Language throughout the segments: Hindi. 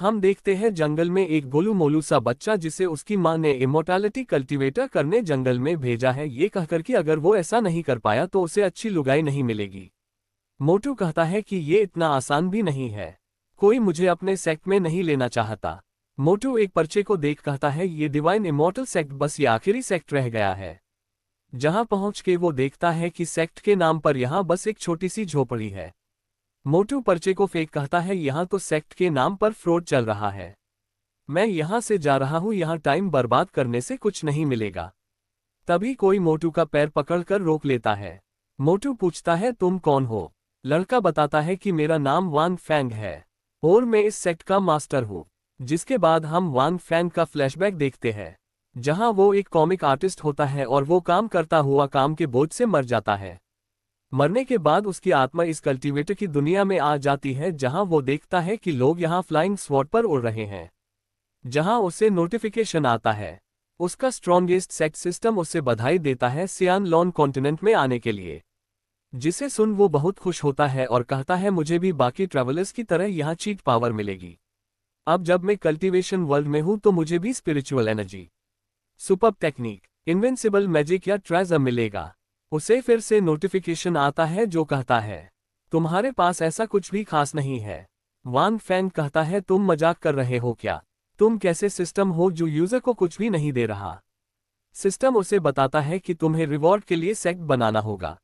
हम देखते हैं जंगल में एक गोलू मोलू सा बच्चा जिसे उसकी माँ ने इमोर्टैलिटी कल्टीवेटर करने जंगल में भेजा है, ये कहकर कि अगर वो ऐसा नहीं कर पाया तो उसे अच्छी लुगाई नहीं मिलेगी। मोटू कहता है कि ये इतना आसान भी नहीं है, कोई मुझे अपने सेक्ट में नहीं लेना चाहता। मोटू एक पर्चे को देख कहता है ये डिवाइन इमोर्टल सेक्ट बस ये आखिरी सेक्ट रह गया है। जहां पहुंच के वो देखता है कि सेक्ट के नाम पर यहां बस एक छोटी सी झोपड़ी है। मोटू पर्चे को फेंक कहता है यहां तो सेक्ट के नाम पर फ्रॉड चल रहा है, मैं यहां से जा रहा हूं, यहां टाइम बर्बाद करने से कुछ नहीं मिलेगा। तभी कोई मोटू का पैर पकड़कर रोक लेता है। मोटू पूछता है तुम कौन हो? लड़का बताता है कि मेरा नाम वांग फैंग है और मैं इस सेक्ट का मास्टर हूं। जिसके बाद हम वांग फैंग का फ्लैशबैक देखते हैं, जहां वो एक कॉमिक आर्टिस्ट होता है और वो काम करता हुआ काम के बोझ से मर जाता है। मरने के बाद उसकी आत्मा इस कल्टीवेटर की दुनिया में आ जाती है, जहां वो देखता है कि लोग यहां फ्लाइंग स्वॉर्ड पर उड़ रहे हैं। जहां उसे नोटिफिकेशन आता है, उसका स्ट्रॉन्गेस्ट सेक्ट सिस्टम उसे बधाई देता है सियान लॉन कॉन्टिनेंट में आने के लिए। जिसे सुन वो बहुत खुश होता है और कहता है मुझे भी बाकी ट्रैवलर्स की तरह यहाँ चीट पावर मिलेगी। अब जब मैं कल्टीवेशन वर्ल्ड में हूं तो मुझे भी spiritual energy, super technique, invincible magic या ट्रेजर मिलेगा। उसे फिर से नोटिफिकेशन आता है जो कहता है तुम्हारे पास ऐसा कुछ भी खास नहीं है। वांग फैंग कहता है तुम मजाक कर रहे हो क्या? तुम कैसे सिस्टम हो जो यूजर को कुछ भी नहीं दे रहा? सिस्टम उसे बताता है कि तुम्हें रिवॉर्ड के लिए सेक्ट बनाना होगा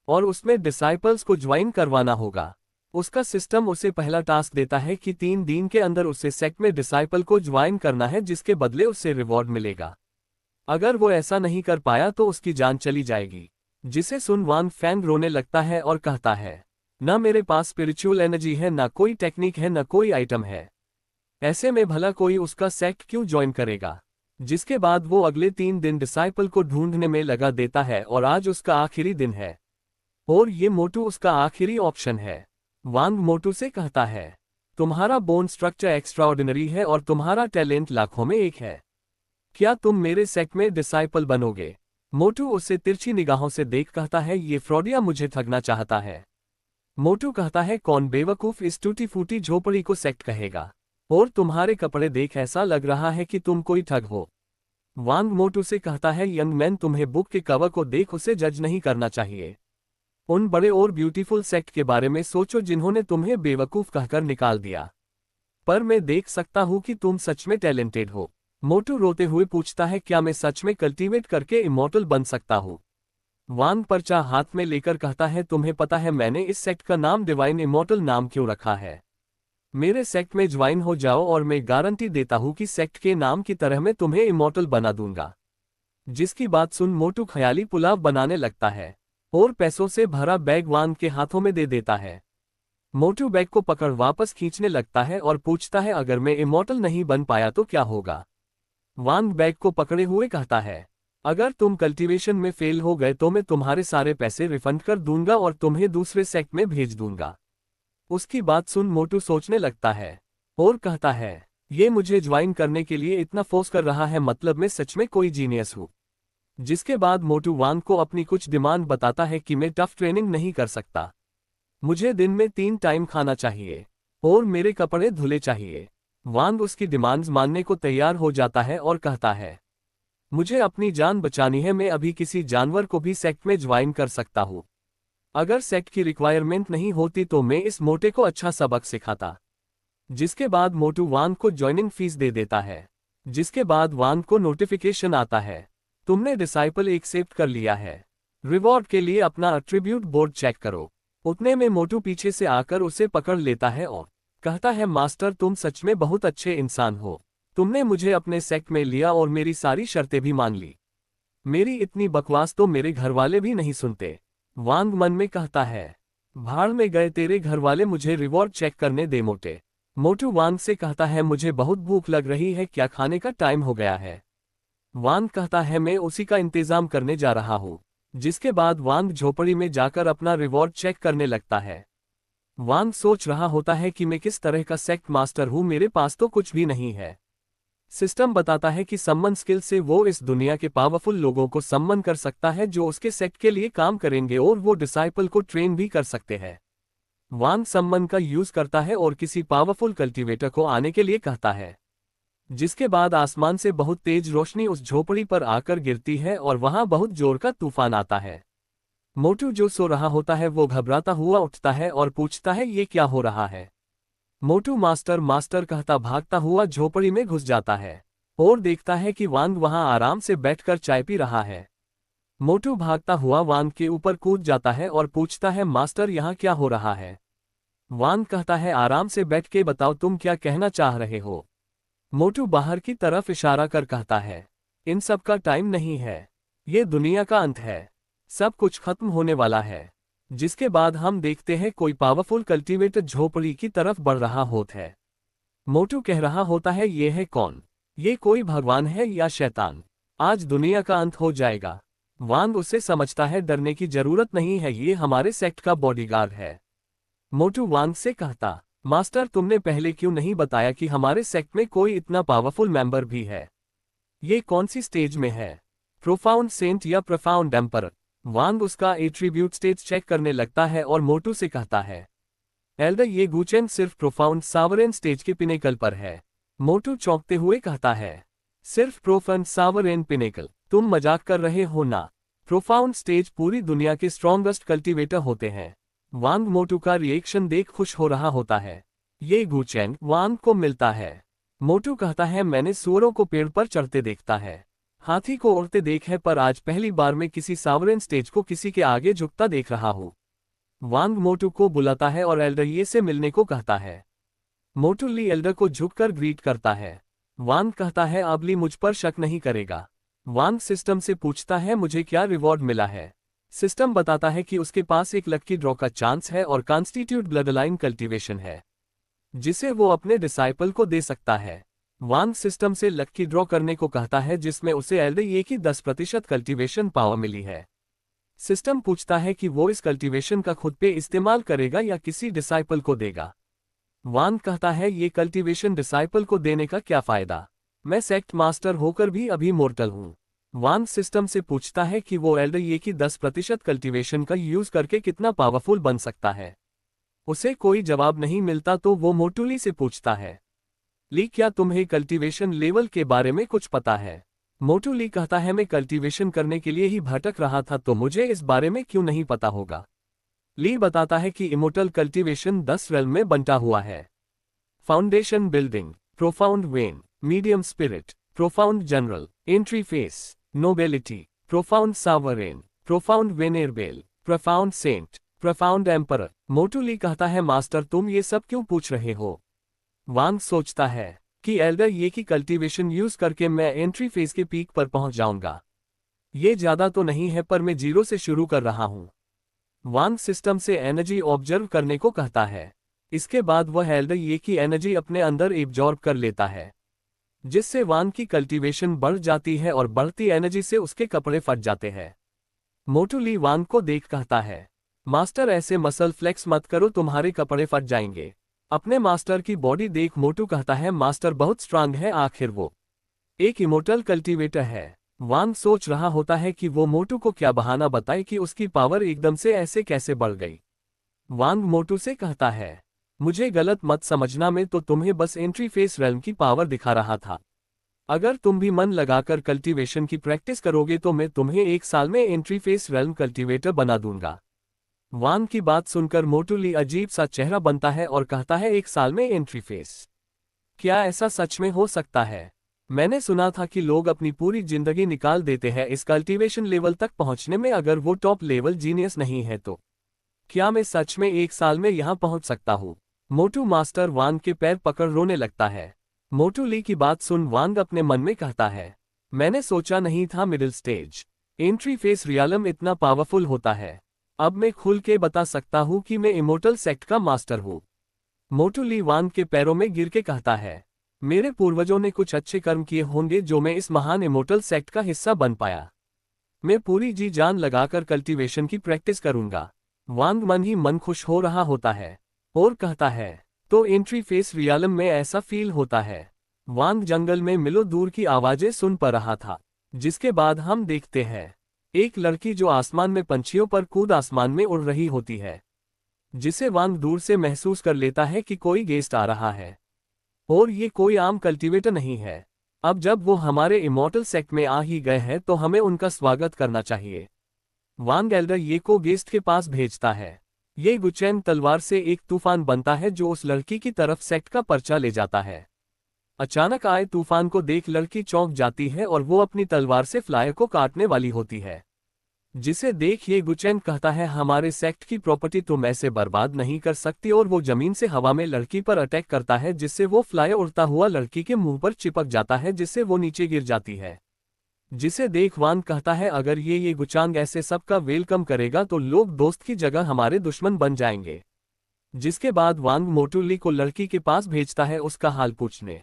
और उसमें डिसाइपल्स को ज्वाइन करवाना होगा। उसका सिस्टम उसे पहला टास्क देता है कि 3 दिन के अंदर उसे सेक्ट में डिसाइपल को ज्वाइन करना है, जिसके बदले उससे रिवॉर्ड मिलेगा। अगर वो ऐसा नहीं कर पाया तो उसकी जान चली जाएगी। जिसे सुन वांग फैंग रोने लगता है और कहता है न मेरे पास स्पिरिचुअल एनर्जी है, न कोई टेक्निक है, न कोई आइटम है, ऐसे में भला कोई उसका सेक्ट क्यों ज्वाइन करेगा? जिसके बाद वो अगले 3 दिन डिसाइपल को ढूंढने में लगा देता है और आज उसका आखिरी दिन है और ये मोटू उसका आखिरी ऑप्शन है। वांग मोटू से कहता है तुम्हारा बोन स्ट्रक्चर एक्स्ट्राऑर्डिनरी है और तुम्हारा टैलेंट लाखों में एक है, क्या तुम मेरे सेक्ट में डिसाइपल बनोगे? मोटू उसे तिरछी निगाहों से देख कहता है ये फ्रॉडिया मुझे ठगना चाहता है। मोटू कहता है कौन बेवकूफ इस टूटी फूटी झोपड़ी को सेक्ट कहेगा, और तुम्हारे कपड़े देख ऐसा लग रहा है कि तुम कोई ठग हो। वांग मोटू से कहता है यंग मैन तुम्हें बुक के कवर को देख उसे जज नहीं करना चाहिए। उन बड़े और ब्यूटीफुल सेक्ट के बारे में सोचो जिन्होंने तुम्हें बेवकूफ कहकर निकाल दिया। पर मैं देख सकता हूं कि तुम सच में टैलेंटेड हो। मोटू रोते हुए पूछता है क्या मैं सच में कल्टीवेट करके इमॉर्टल बन सकता हूं? वांग पर्चा हाथ में लेकर कहता है तुम्हें पता है मैंने इस सेक्ट का नाम डिवाइन इमॉर्टल नाम क्यों रखा है? मेरे सेक्ट में ज्वाइन हो जाओ और मैं गारंटी देता हूं कि सेक्ट के नाम की तरह मैं तुम्हें इमॉर्टल बना दूंगा। जिसकी बात सुन मोटू ख्याली पुलाव बनाने लगता है और पैसों से भरा बैग वांग के हाथों में दे देता है। मोटू बैग को पकड़ वापस खींचने लगता है और पूछता है अगर मैं इमॉर्टल नहीं बन पाया तो क्या होगा? वांग बैग को पकड़े हुए कहता है अगर तुम कल्टीवेशन में फेल हो गए तो मैं तुम्हारे सारे पैसे रिफंड कर दूंगा और तुम्हें दूसरे सेक्ट में भेज दूंगा। उसकी बात सुन मोटू सोचने लगता है और कहता है ये मुझे ज्वाइन करने के लिए इतना फोर्स कर रहा है, मतलब मैं सच में कोई जीनियस हूँ। जिसके बाद मोटू वांग को अपनी कुछ डिमांड बताता है कि मैं टफ ट्रेनिंग नहीं कर सकता, मुझे दिन में 3 टाइम खाना चाहिए और मेरे कपड़े धुले चाहिए। वांग उसकी डिमांड्स मानने को तैयार हो जाता है और कहता है मुझे अपनी जान बचानी है, मैं अभी किसी जानवर को भी सेक्ट में ज्वाइन कर सकता हूँ। अगर सेक्ट की रिक्वायरमेंट नहीं होती तो मैं इस मोटे को अच्छा सबक सिखाता। जिसके बाद मोटू वांग को ज्वाइनिंग फीस दे देता है। जिसके बाद वांग को नोटिफिकेशन आता है तुमने डिसाइपल एक्सेप्ट कर लिया है, रिवॉर्ड के लिए अपना एट्रीब्यूट बोर्ड चेक करो। उतने में मोटू पीछे से आकर उसे पकड़ लेता है और कहता है मास्टर तुम सच में बहुत अच्छे इंसान हो, तुमने मुझे अपने सेक्ट में लिया और मेरी सारी शर्तें भी मान ली। मेरी इतनी बकवास तो मेरे घरवाले भी नहीं सुनते। वांग मन में कहता है भाड़ में गए तेरे घरवाले, मुझे रिवॉर्ड चेक करने दे मोटे। मोटू वांग से कहता है मुझे बहुत भूख लग रही है, क्या खाने का टाइम हो गया है? वांग कहता है मैं उसी का इंतजाम करने जा रहा हूँ। जिसके बाद वांग झोपड़ी में जाकर अपना रिवॉर्ड चेक करने लगता है। वांग सोच रहा होता है कि मैं किस तरह का सेक्ट मास्टर हूँ, मेरे पास तो कुछ भी नहीं है। सिस्टम बताता है कि सम्मन स्किल से वो इस दुनिया के पावरफुल लोगों को सम्मन कर सकता है जो उसके सेक्ट के लिए काम करेंगे और वो डिसाइपल को ट्रेन भी कर सकते हैं। वांग सम्मन का यूज करता है और किसी पावरफुल कल्टीवेटर को आने के लिए कहता है, जिसके बाद आसमान से बहुत तेज रोशनी उस झोपड़ी पर आकर गिरती है और वहां बहुत जोर का तूफान आता है। मोटू जो सो रहा होता है वो घबराता हुआ उठता है और पूछता है ये क्या हो रहा है। मोटू मास्टर मास्टर कहता भागता हुआ झोपड़ी में घुस जाता है और देखता है कि वांग वहां आराम से बैठकर चाय पी रहा है। मोटू भागता हुआ वांग के ऊपर कूद जाता है और पूछता है मास्टर यहाँ क्या हो रहा है। वांग कहता है आराम से बैठ के बताओ तुम क्या कहना चाह रहे हो। मोटू बाहर की तरफ इशारा कर कहता है इन सब का टाइम नहीं है, ये दुनिया का अंत है, सब कुछ खत्म होने वाला है। जिसके बाद हम देखते हैं कोई पावरफुल कल्टीवेटर झोपड़ी की तरफ बढ़ रहा होता है। मोटू कह रहा होता है ये है कौन, ये कोई भगवान है या शैतान, आज दुनिया का अंत हो जाएगा। वांग उसे समझता है डरने की जरूरत नहीं है, ये हमारे सेक्ट का बॉडीगार्ड है। मोटू वांग से कहता मास्टर तुमने पहले क्यों नहीं बताया कि हमारे सेक्ट में कोई इतना पावरफुल मेंबर भी है। ये कौन सी स्टेज में है, प्रोफाउंड सेंट या प्रोफाउंड एम्परर। वांग उसका एट्रीब्यूट स्टेज चेक करने लगता है और मोटू से कहता है एल्डर ये गुचेन सिर्फ प्रोफाउंड सावरेन स्टेज के पिनेकल पर है। मोटू चौंकते हुए कहता है सिर्फ प्रोफाउंड सावरेन पिनेकल, तुम मजाक कर रहे हो ना। प्रोफाउंड स्टेज पूरी दुनिया के स्ट्रॉन्गेस्ट कल्टीवेटर होते हैं। वांग मोटू का रिएक्शन देख खुश हो रहा होता है। ये गुचेन वांग को मिलता है। मोटू कहता है मैंने सूअरों को पेड़ पर चढ़ते देखता है, हाथी को उड़ते देख है, पर आज पहली बार मैं किसी सावरेन स्टेज को किसी के आगे झुकता देख रहा हूँ। वांग मोटू को बुलाता है और एल्डर ये से मिलने को कहता है। मोटू ली एल्डर को झुककर ग्रीट करता है। वांग कहता है अब ली मुझ पर शक नहीं करेगा। वांग सिस्टम से पूछता है मुझे क्या रिवॉर्ड मिला है। सिस्टम बताता है कि उसके पास एक लकी ड्रॉ का चांस है और कॉन्स्टिट्यूट ब्लडलाइन कल्टीवेशन है, जिसे वो अपने डिसाइपल को दे सकता है। वांग सिस्टम से लकी ड्रॉ करने को कहता है जिसमें उसे एल्डर ये की 10% कल्टीवेशन पावर मिली है। सिस्टम पूछता है कि वो इस कल्टीवेशन का खुद पे इस्तेमाल करेगा या किसी डिसाइपल को देगा। वांग कहता है ये कल्टीवेशन डिसाइपल को देने का क्या फायदा, मैं सेक्ट मास्टर होकर भी अभी मोर्टल हूँ। वांग सिस्टम से पूछता है कि वो एल्डर ये की 10% कल्टीवेशन का यूज करके कितना पावरफुल बन सकता है। उसे कोई जवाब नहीं मिलता तो वो मोटू ली से पूछता है ली क्या तुम्हें कल्टीवेशन लेवल के बारे में कुछ पता है। मोटू ली कहता है मैं कल्टीवेशन करने के लिए ही भटक रहा था तो मुझे इस बारे में क्यों नहीं पता होगा। ली बताता है कि इमोर्टल कल्टीवेशन 10 रेल्म में बंटा हुआ है। Foundation building, profound vein, medium spirit, profound general, entry phase, nobility, profound sovereign, profound venerable, profound saint, profound emperor. मोटू ली कहता है मास्टर तुम ये सब क्यों पूछ रहे हो। वांग सोचता है कि एल्डर ये की कल्टीवेशन यूज करके मैं एंट्री फेज के पीक पर पहुंच जाऊंगा। ये ज्यादा तो नहीं है पर मैं 0 से शुरू कर रहा हूं। वांग सिस्टम से एनर्जी ऑब्जर्व करने को कहता है। इसके बाद वह एल्डर ये की एनर्जी अपने अंदर एब्जॉर्ब कर लेता है, जिससे वांग की कल्टीवेशन बढ़ जाती है और बढ़ती एनर्जी से उसके कपड़े फट जाते हैं। मोटू ली वांग को देख कहता है मास्टर ऐसे मसल फ्लेक्स मत करो तुम्हारे कपड़े फट जाएंगे। अपने मास्टर की बॉडी देख मोटू कहता है मास्टर बहुत स्ट्रांग है, आखिर वो एक इमोर्टल कल्टीवेटर है। वांग सोच रहा होता है कि वो मोटू को क्या बहाना बताए कि उसकी पावर एकदम से ऐसे कैसे बढ़ गई। वांग मोटू से कहता है मुझे गलत मत समझना, मैं तो तुम्हें बस एंट्री फेस रेल्म की पावर दिखा रहा था। अगर तुम भी मन लगाकर कल्टीवेशन की प्रैक्टिस करोगे तो मैं तुम्हें 1 साल में एंट्री फेस रेल्म कल्टीवेटर बना दूंगा। वांग की बात सुनकर मोटू ली अजीब सा चेहरा बनता है और कहता है 1 साल में एंट्री फेस, क्या ऐसा सच में हो सकता है। मैंने सुना था कि लोग अपनी पूरी जिंदगी निकाल देते हैं इस कल्टीवेशन लेवल तक पहुंचने में, अगर वो टॉप लेवल जीनियस नहीं है तो क्या मैं सच में 1 साल में यहां पहुंच सकता हूं। मोटू मास्टर वांग के पैर पकड़ रोने लगता है। मोटू ली की बात सुन वांग अपने मन में कहता है मैंने सोचा नहीं था middle stage entry face realm इतना पावरफुल होता है। अब मैं खुल के बता सकता हूं कि मैं इमोर्टल सेक्ट का मास्टर हूं। मोटू ली वांग के पैरों में गिर के कहता है मेरे पूर्वजों ने कुछ अच्छे कर्म किए होंगे जो मैं इस महान इमोर्टल सेक्ट का हिस्सा बन पाया। मैं पूरी जी जान लगाकर कल्टीवेशन की प्रैक्टिस करूंगा। वांग मन ही मन खुश हो रहा होता है और कहता है तो एंट्री फेस रियलम में ऐसा फील होता है। वांग जंगल में मिलो दूर की आवाजें सुन पा रहा था, जिसके बाद हम देखते हैं एक लड़की जो आसमान में पंछियों पर कूद आसमान में उड़ रही होती है। जिसे वांग दूर से महसूस कर लेता है कि कोई गेस्ट आ रहा है और ये कोई आम कल्टीवेटर नहीं है। अब जब वो हमारे इमॉर्टल सेक्ट में आ ही गए हैं तो हमें उनका स्वागत करना चाहिए। वांग एल्डर ये को गेस्ट के पास भेजता है। ये गुचैन तलवार से एक तूफान बनता है जो उस लड़की की तरफ सेक्ट का पर्चा ले जाता है। अचानक आए तूफान को देख लड़की चौंक जाती है और वो अपनी तलवार से फ्लायर को काटने वाली होती है। जिसे देख ये गुचैन कहता है हमारे सेक्ट की प्रॉपर्टी तुम ऐसे बर्बाद नहीं कर सकती, और वो जमीन से हवा में लड़की पर अटैक करता है जिससे वो फ्लायर उड़ता हुआ लड़की के मुंह पर चिपक जाता है जिससे वो नीचे गिर जाती है। जिसे देख वांग कहता है अगर ये गुचांग ऐसे सबका वेलकम करेगा तो लोग दोस्त की जगह हमारे दुश्मन बन जाएंगे। जिसके बाद वांग मोटू ली को लड़की के पास भेजता है उसका हाल पूछने।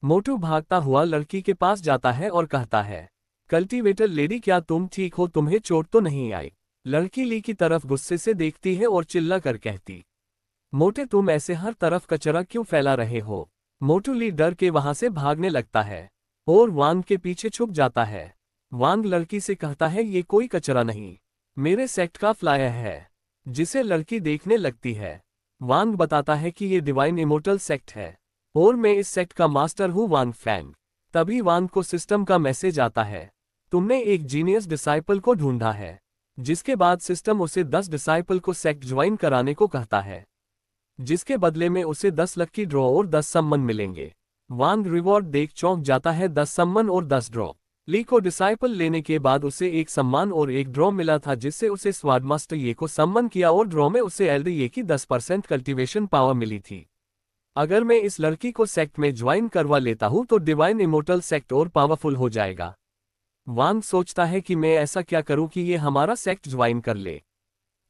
मोटू भागता हुआ लड़की के पास जाता है और कहता है कल्टीवेटर लेडी क्या तुम ठीक हो, तुम्हें चोट तो नहीं आई? लड़की ली की तरफ गुस्से से देखती है और चिल्ला कर कहती मोटे तुम ऐसे हर तरफ कचरा क्यों फैला रहे हो? मोटू ली डर के वहां से भागने लगता है और वांग के पीछे छुप जाता है। वांग लड़की से कहता है ये कोई कचरा नहीं, मेरे सेक्ट का फ्लायर है। जिसे लड़की देखने लगती है। वांग बताता है कि ये डिवाइन इमोर्टल सेक्ट है और मैं इस सेक्ट का मास्टर हूँ वांग फैंग। तभी वांग को सिस्टम का मैसेज आता है तुमने एक जीनियस डिसाइपल को ढूंढा है। जिसके बाद सिस्टम उसे 10 डिसाइपल को सेक्ट ज्वाइन कराने को कहता है, जिसके बदले में उसे 10 लकी ड्रॉ और 10 सम्मन मिलेंगे। वांग रिवॉर्ड देख चौंक जाता है, 10 सम्मन और 10 ड्रॉ। ली को डिसाइपल लेने के बाद उसे एक सम्मान और एक ड्रॉ मिला था जिससे उसे स्वाडमास्टर ये को सम्मन किया और ड्रॉ में उसे एल्डर ये की 10% कल्टीवेशन पावर मिली थी। अगर मैं इस लड़की को सेक्ट में ज्वाइन करवा लेता हूं तो डिवाइन इमोर्टल सेक्ट और पावरफुल हो जाएगा। वांग सोचता है कि मैं ऐसा क्या करूं कि ये हमारा सेक्ट ज्वाइन कर ले।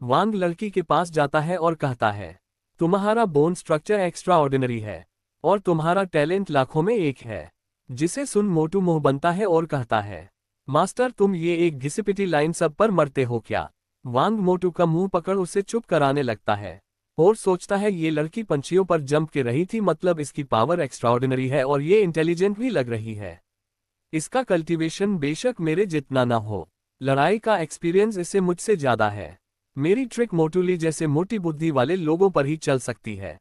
वांग लड़की के पास जाता है और कहता है तुम्हारा बोन स्ट्रक्चर एक्स्ट्रा ऑर्डिनरी है और तुम्हारा टैलेंट लाखों में एक है। जिसे सुन मोटू मुंह बनता है और कहता है मास्टर तुम ये एक घिसिपिटी लाइन सब पर मरते हो क्या? वांग मोटू का मुंह पकड़ उसे चुप कराने लगता है और सोचता है ये लड़की पंछियों पर जंप के रही थी, मतलब इसकी पावर एक्स्ट्राऑर्डिनरी है और ये इंटेलिजेंट भी लग रही है। इसका कल्टीवेशन बेशक मेरे जितना ना हो, लड़ाई का एक्सपीरियंस इसे मुझसे ज्यादा है। मेरी ट्रिक मोटूली जैसे मोटी बुद्धि वाले लोगों पर ही चल सकती है।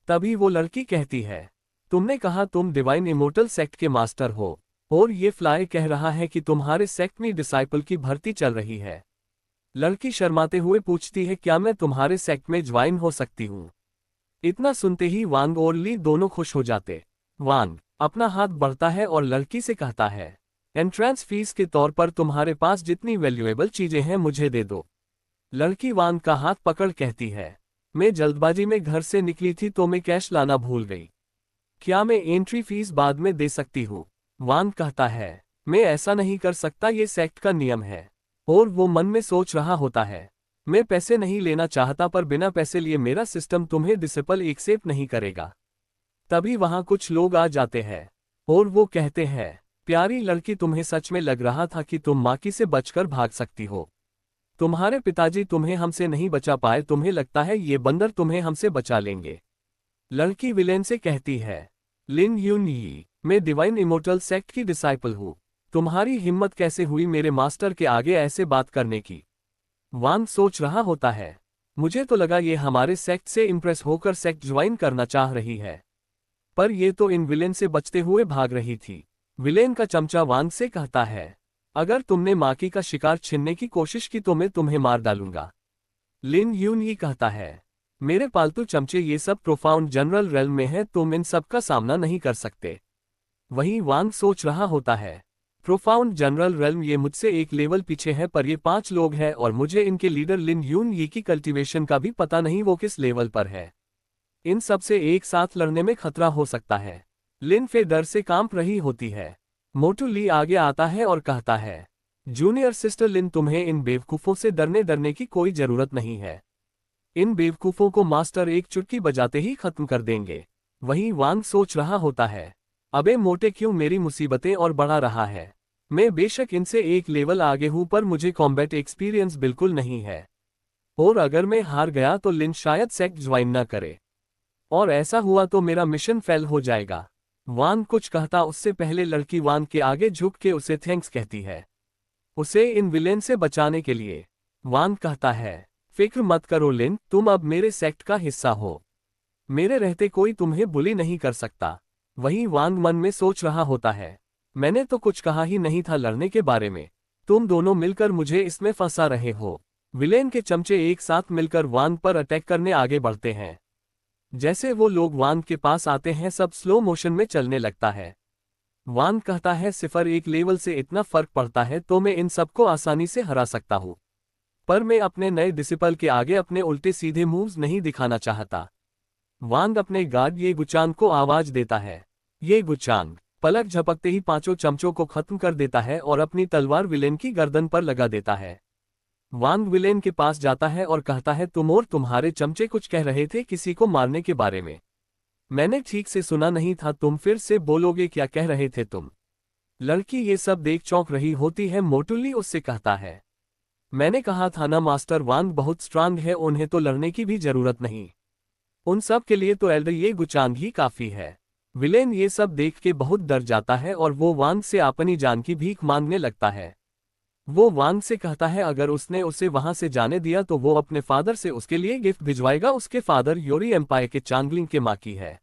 तभी वो लड़की कहती है तुमने कहा तुम डिवाइन इमोर्टल सेक्ट के मास्टर हो और ये फ्लाई कह रहा है कि तुम्हारे सेक्ट में डिसाइपल की भर्ती चल रही है। लड़की शर्माते हुए पूछती है क्या मैं तुम्हारे सेक्ट में ज्वाइन हो सकती हूँ? इतना सुनते ही वांग और ली दोनों खुश हो जाते। वांग अपना हाथ बढ़ता है और लड़की से कहता है एंट्रेंस फीस के तौर पर तुम्हारे पास जितनी वैल्यूएबल चीजें हैं मुझे दे दो। लड़की वांग का हाथ पकड़ कहती है मैं जल्दबाजी में घर से निकली थी तो मैं कैश लाना भूल गई, क्या मैं एंट्री फीस बाद में दे सकती हूँ? वांग कहता है मैं ऐसा नहीं कर सकता, ये सेक्ट का नियम है। और वो मन में सोच रहा होता है मैं पैसे नहीं लेना चाहता पर बिना पैसे लिए मेरा सिस्टम तुम्हें डिसेबल एक्सेप्ट नहीं करेगा। तभी वहां कुछ लोग आ जाते हैं और वो कहते हैं प्यारी लड़की तुम्हें सच में लग रहा था कि तुम माकी से बचकर भाग सकती हो? तुम्हारे पिताजी तुम्हें हमसे नहीं बचा पाए, तुम्हें लगता है ये बंदर तुम्हें हमसे बचा लेंगे? लड़की विलेन से कहती है लिन यून यी, मैं डिवाइन इमोर्टल सेक्ट की डिसाइपल हूँ, तुम्हारी हिम्मत कैसे हुई मेरे मास्टर के आगे ऐसे बात करने की? वांग सोच रहा होता है मुझे तो लगा ये हमारे सेक्ट से इंप्रेस होकर सेक्ट ज्वाइन करना चाह रही है, पर ये तो इन विलेन से बचते हुए भाग रही थी। विलेन का चमचा वांग से कहता है अगर तुमने माकी का शिकार छीनने की कोशिश की तो मैं तुम्हें मार डालूंगा। लिन यून यी कहता है मेरे पालतू चमचे ये सब प्रोफाउंड जनरल रेल्म में है, तुम इन सब का सामना नहीं कर सकते। वहीं वांग सोच रहा होता है प्रोफाउंड जनरल रेल्म ये मुझसे एक लेवल पीछे है, पर ये 5 लोग हैं और मुझे इनके लीडर लिन यून यी की कल्टीवेशन का भी पता नहीं वो किस लेवल पर है। इन सब से एक साथ लड़ने में खतरा हो सकता है। लिन फे डर से कांप रही होती है। मोटू ली आगे आता है और कहता है जूनियर सिस्टर लिन तुम्हें इन बेवकूफों से डरने की कोई जरूरत नहीं है, इन बेवकूफों को मास्टर एक चुटकी बजाते ही खत्म कर देंगे। वहीं वांग सोच रहा होता है अबे मोटे क्यों मेरी मुसीबतें और बढ़ा रहा है, मैं बेशक इनसे एक लेवल आगे हूं पर मुझे कॉम्बैट एक्सपीरियंस बिल्कुल नहीं है और अगर मैं हार गया तो लिन शायद सेक्ट ज्वाइन न करे और ऐसा हुआ तो मेरा मिशन फेल हो जाएगा। वांग कुछ कहता उससे पहले लड़की वांग के आगे झुक के उसे थैंक्स कहती है, उसे इन विलेन से बचाने के लिए। वांग कहता है फिक्र मत करो लिन, तुम अब मेरे सेक्ट का हिस्सा हो। मेरे रहते कोई तुम्हें बुली नहीं कर सकता। वहीं वांग मन में सोच रहा होता है, मैंने तो कुछ कहा ही नहीं था लड़ने के बारे में, तुम दोनों मिलकर मुझे इसमें फंसा रहे हो। विलेन के चमचे एक साथ मिलकर वांग पर अटैक करने आगे बढ़ते हैं। जैसे वो लोग वांग के पास आते हैं सब स्लो मोशन में चलने लगता है। वांग कहता है सिफर एक लेवल से इतना फर्क पड़ता है तो मैं इन सबको आसानी से हरा सकता हूँ, पर मैं अपने नए डिसिपल के आगे अपने उल्टे सीधे मूव्स नहीं दिखाना चाहता। वांग अपने गार्ड ये गुचांग को आवाज देता है। ये गुचांग पलक झपकते ही पांचों चमचों को खत्म कर देता है और अपनी तलवार विलेन की गर्दन पर लगा देता है। वांग विलेन के पास जाता है और कहता है तुम और तुम्हारे चमचे कुछ कह रहे थे किसी को मारने के बारे में। मैंने ठीक से सुना नहीं था, तुम फिर से बोलोगे क्या कह रहे थे तुम? लड़की ये सब देख चौंक रही होती है। मोटुली उससे कहता है, मैंने कहा था ना मास्टर, वांग बहुत स्ट्रांग है, उन्हें तो लड़ने की भी जरूरत नहीं। उन सब के लिए तो एल्डर ये गुचांग ही काफी है। विलेन ये सब देख के बहुत डर जाता है और वो वांग से अपनी जान की भीख मांगने लगता है। वो वांग से कहता है अगर उसने उसे वहां से जाने दिया तो वो अपने फादर से उसके लिए गिफ्ट भिजवाएगा। उसके फादर योरी एम्पायर के चांगलिंग के माकी है।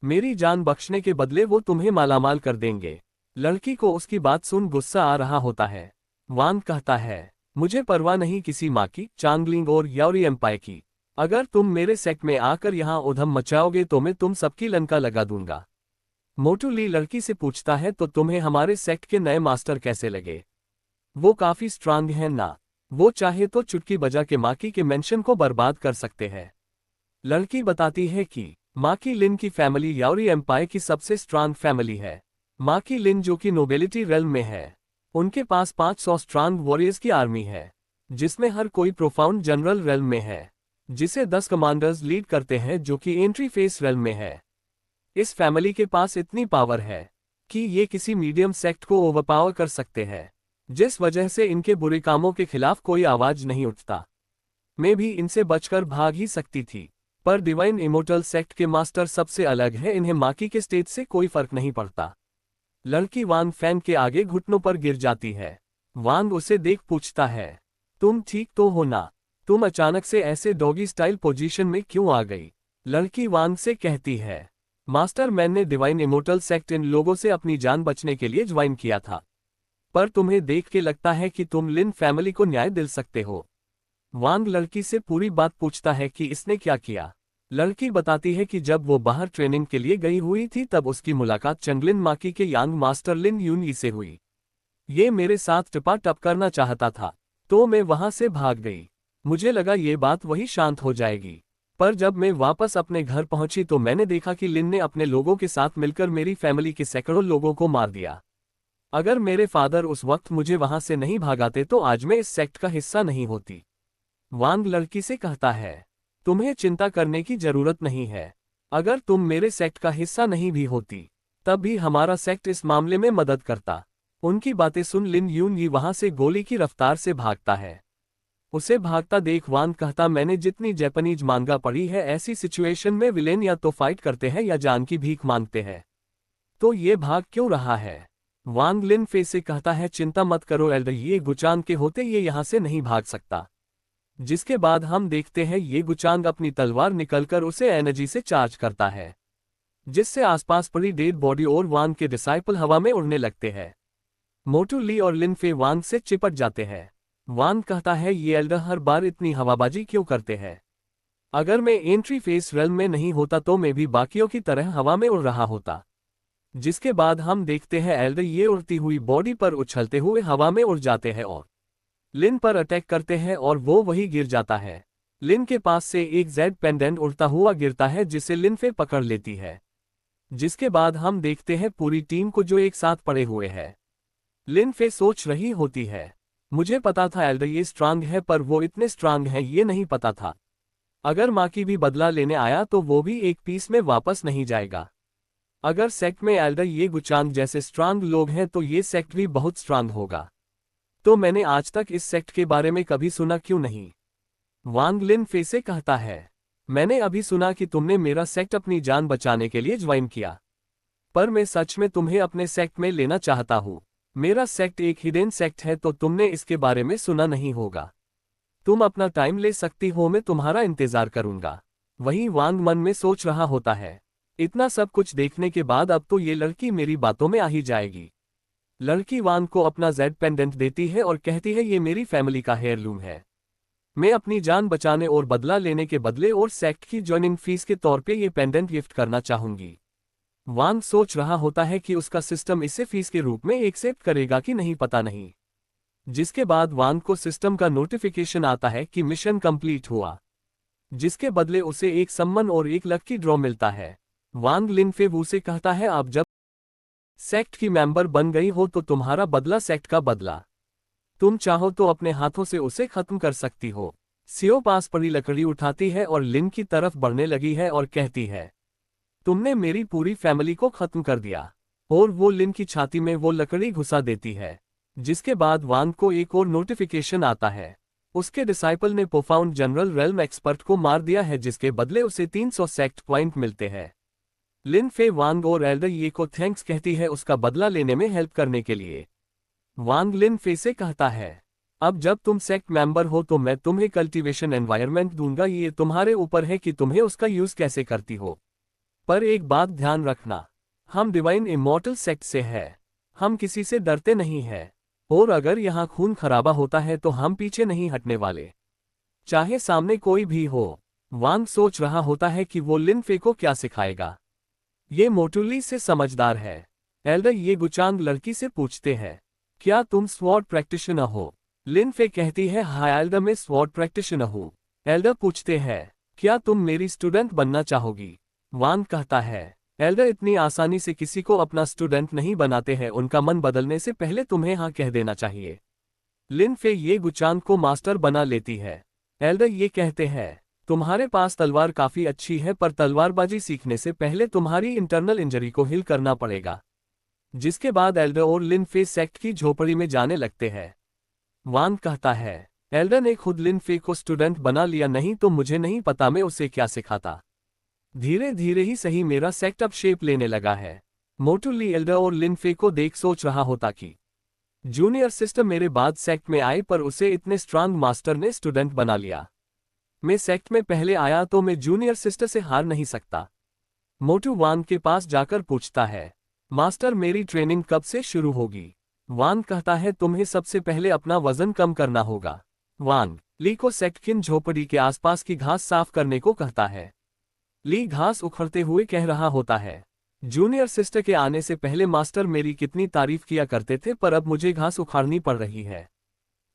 मेरी जान बख्शने के बदले वो तुम्हें मालामाल कर देंगे। लड़की को उसकी बात सुन गुस्सा आ रहा होता है। वांग कहता है, मुझे परवाह नहीं किसी माकी, चांगलिंग और योरी एम्पायर की। अगर तुम मेरे सेक्ट में आकर यहाँ उधम मचाओगे तो मैं तुम सबकी लंका लगा दूंगा। मोटू ली लड़की से पूछता है तो तुम्हें हमारे सेक्ट के नए मास्टर कैसे लगे? वो काफी स्ट्रांग हैं ना? वो चाहे तो चुटकी बजा के माकी के मेंशन को बर्बाद कर सकते हैं। लड़की बताती है कि माकी लिन की फैमिली याओरी एम्पायर की सबसे स्ट्रांग फैमिली है। माकी लिन जो कि नोबेलिटी रेल्म में है, उनके पास 500 स्ट्रांग वॉरियर्स की आर्मी है, जिसमें हर कोई प्रोफाउंड जनरल रेल्म में है, जिसे 10 कमांडर्स लीड करते हैं जो कि एंट्री फेस रेल्म में है। इस फैमिली के पास इतनी पावर है कि ये किसी मीडियम सेक्ट को ओवरपावर कर सकते हैं, जिस वजह से इनके बुरे कामों के खिलाफ कोई आवाज नहीं उठता। मैं भी इनसे बचकर भाग ही सकती थी, पर डिवाइन इमोर्टल सेक्ट के मास्टर सबसे अलग है, इन्हें माकी के स्टेज से कोई फर्क नहीं पड़ता। लड़की वांग फैन के आगे घुटनों पर गिर जाती है। वांग उसे देख पूछता है, तुम ठीक तो हो ना? तुम अचानक से ऐसे डॉगी स्टाइल पोजीशन में क्यों आ गई? लड़की वांग से कहती है, मास्टर मैंने डिवाइन इमोर्टल सेक्ट इन लोगों से अपनी जान बचने के लिए ज्वाइन किया था, पर तुम्हें देख के लगता है कि तुम लिन फैमिली को न्याय दिल सकते हो। वांग लड़की से पूरी बात पूछता है कि इसने क्या किया। लड़की बताती है कि जब वो बाहर ट्रेनिंग के लिए गई हुई थी तब उसकी मुलाकात चंगलिन माकी के यांग मास्टर लिन यूनई से हुई। ये मेरे साथ टपा टप करना चाहता था तो मैं वहां से भाग गई। मुझे लगा ये बात वही शांत हो जाएगी, पर जब मैं वापस अपने घर पहुंची तो मैंने देखा कि लिन ने अपने लोगों के साथ मिलकर मेरी फैमिली के सैकड़ों लोगों को मार दिया। अगर मेरे फादर उस वक्त मुझे वहां से नहीं भागाते तो आज मैं इस सेक्ट का हिस्सा नहीं होती। वांग लड़की से कहता है, तुम्हें चिंता करने की जरूरत नहीं है। अगर तुम मेरे सेक्ट का हिस्सा नहीं भी होती तब भी हमारा सेक्ट इस मामले में मदद करता। उनकी बातें सुन लिन यूनई वहां से गोली की रफ्तार से भागता है। उसे भागता देख वांग कहता, मैंने जितनी जापानीज मांगा पढ़ी है ऐसी सिचुएशन में विलेन या तो फाइट करते हैं या जान की भीख मांगते हैं, तो ये भाग क्यों रहा है? वांग लिन फे से कहता है, चिंता मत करो एल्डर, ये गुचांग के होते ये यहां से नहीं भाग सकता। जिसके बाद हम देखते हैं ये गुचांग अपनी तलवार निकलकर उसे एनर्जी से चार्ज करता है, जिससे आसपास पड़ी डेड बॉडी और वांग के डिसाइपल हवा में उड़ने लगते हैं। मोटू ली और लिन फे वांग से चिपट जाते हैं। वांग कहता है, ये एल्डर हर बार इतनी हवाबाजी क्यों करते हैं? अगर मैं एंट्री फेस रेल्म में नहीं होता तो मैं भी बाकियों की तरह हवा में उड़ रहा होता। जिसके बाद हम देखते हैं एल्डर ये उड़ती हुई बॉडी पर उछलते हुए हवा में उड़ जाते हैं और लिन पर अटैक करते हैं और वो वही गिर जाता है। लिन के पास से एक जेड पेंडेंट उड़ता हुआ गिरता है जिसे लिन फे पकड़ लेती है। जिसके बाद हम देखते हैं पूरी टीम को जो एक साथ पड़े हुए है। लिन फे सोच रही होती है, मुझे पता था एल्डर ये स्ट्रांग है, पर वो इतने स्ट्रांग है ये नहीं पता था। अगर माकी भी बदला लेने आया तो वो भी एक पीस में वापस नहीं जाएगा। अगर सेक्ट में एल्डर ये गुचांग जैसे स्ट्रांग लोग हैं तो ये सेक्ट भी बहुत स्ट्रांग होगा। तो मैंने आज तक इस सेक्ट के बारे में कभी सुना क्यों नहीं? वांग लिन फे से कहता है, मैंने अभी सुना कि तुमने मेरा सेक्ट अपनी जान बचाने के लिए ज्वाइन किया, पर मैं सच में तुम्हें अपने सेक्ट में लेना चाहता हूँ। मेरा सेक्ट एक हिडन सेक्ट है तो तुमने इसके बारे में सुना नहीं होगा। तुम अपना टाइम ले सकती हो, मैं तुम्हारा इंतजार करूंगा। वहीं वांग मन में सोच रहा होता है, इतना सब कुछ देखने के बाद अब तो ये लड़की मेरी बातों में आ ही जाएगी। लड़की वांग को अपना जेड पेंडेंट देती है और कहती है, ये मेरी फैमिली का हेयरलूम है। मैं अपनी जान बचाने और बदला लेने के बदले और सेक्ट की ज्वाइनिंग फीस के तौर पे ये पेंडेंट गिफ्ट करना चाहूंगी। वांग सोच रहा होता है कि उसका सिस्टम इसे फीस के रूप में एक्सेप्ट करेगा कि नहीं, पता नहीं। जिसके बाद वांग को सिस्टम का नोटिफिकेशन आता है कि मिशन कंप्लीट हुआ, जिसके बदले उसे एक सम्मन और एक लकी ड्रॉ मिलता है। वांग लिनफे से कहता है, आप जब सेक्ट की मेंबर बन गई हो तो तुम्हारा बदला सेक्ट का बदला। तुम चाहो तो अपने हाथों से उसे खत्म कर सकती हो। सियो पास पड़ी लकड़ी उठाती है और लिन की तरफ बढ़ने लगी है और कहती है, तुमने मेरी पूरी फैमिली को खत्म कर दिया। और वो लिन की छाती में वो लकड़ी घुसा देती है। जिसके बाद वांग को एक और नोटिफिकेशन आता है, उसके डिसाइपल ने प्रोफाउंड जनरल रेल्म एक्सपर्ट को मार दिया है, जिसके बदले उसे 300 सेक्ट पॉइंट मिलते हैं। लिन फे वांग और एल्डर ये को थैंक्स कहती है उसका बदला लेने में हेल्प करने के लिए। वांग लिन फे से कहता है, अब जब तुम सेक्ट मेंबर हो तो मैं तुम्हें कल्टीवेशन एनवायरनमेंट दूंगा, ये तुम्हारे ऊपर है कि तुम्हें उसका यूज कैसे करती हो। पर एक बात ध्यान रखना, हम डिवाइन इमॉर्टल सेक्ट से है, हम किसी से डरते नहीं है, और अगर यहाँ खून खराबा होता है तो हम पीछे नहीं हटने वाले, चाहे सामने कोई भी हो। वांग सोच रहा होता है कि वो लिन फे को क्या सिखाएगा। ये मोटुली से समझदार है। एल्डर ये गुचांग लड़की से पूछते हैं, क्या तुम स्वॉर्ड प्रैक्टिशनर हो? लिन फे कहती है, हाँ एल्डर, मैं स्वॉर्ड प्रैक्टिशनर हूँ। एल्डर पूछते हैं, क्या तुम मेरी स्टूडेंट बनना चाहोगी? वांग कहता है, एल्डर इतनी आसानी से किसी को अपना स्टूडेंट नहीं बनाते हैं, उनका मन बदलने से पहले तुम्हें हाँ कह देना चाहिए। लिन फे ये गुचांग को मास्टर बना लेती है। एल्डर ये कहते हैं, तुम्हारे पास तलवार काफी अच्छी है, पर तलवारबाजी सीखने से पहले तुम्हारी इंटरनल इंजरी को हील करना पड़ेगा। जिसके बाद एल्डर और लिन फे सेक्ट की झोपड़ी में जाने लगते हैं। वांग कहता है, एल्डर ने खुद लिन फे को स्टूडेंट बना लिया, नहीं तो मुझे नहीं पता मैं उसे क्या सिखाता। धीरे धीरे ही सही मेरा सेक्ट अब शेप लेने लगा है। मोटुली एल्डर और लिन फे को देख सोच रहा होता कि जूनियर सिस्टर मेरे बाद सेक्ट में आई, पर उसे इतने स्ट्रांग मास्टर ने स्टूडेंट बना लिया। मैं सेक्ट में पहले आया तो मैं जूनियर सिस्टर से हार नहीं सकता। मोटू वांग के पास जाकर पूछता है, मास्टर मेरी ट्रेनिंग कब से शुरू होगी? वांग कहता है, तुम्हें सबसे पहले अपना वजन कम करना होगा। वांग ली को सेक्ट किन झोपड़ी के आसपास की घास साफ करने को कहता है। ली घास उखड़ते हुए कह रहा होता है, जूनियर सिस्टर के आने से पहले मास्टर मेरी कितनी तारीफ किया करते थे, पर अब मुझे घास उखाड़नी पड़ रही है।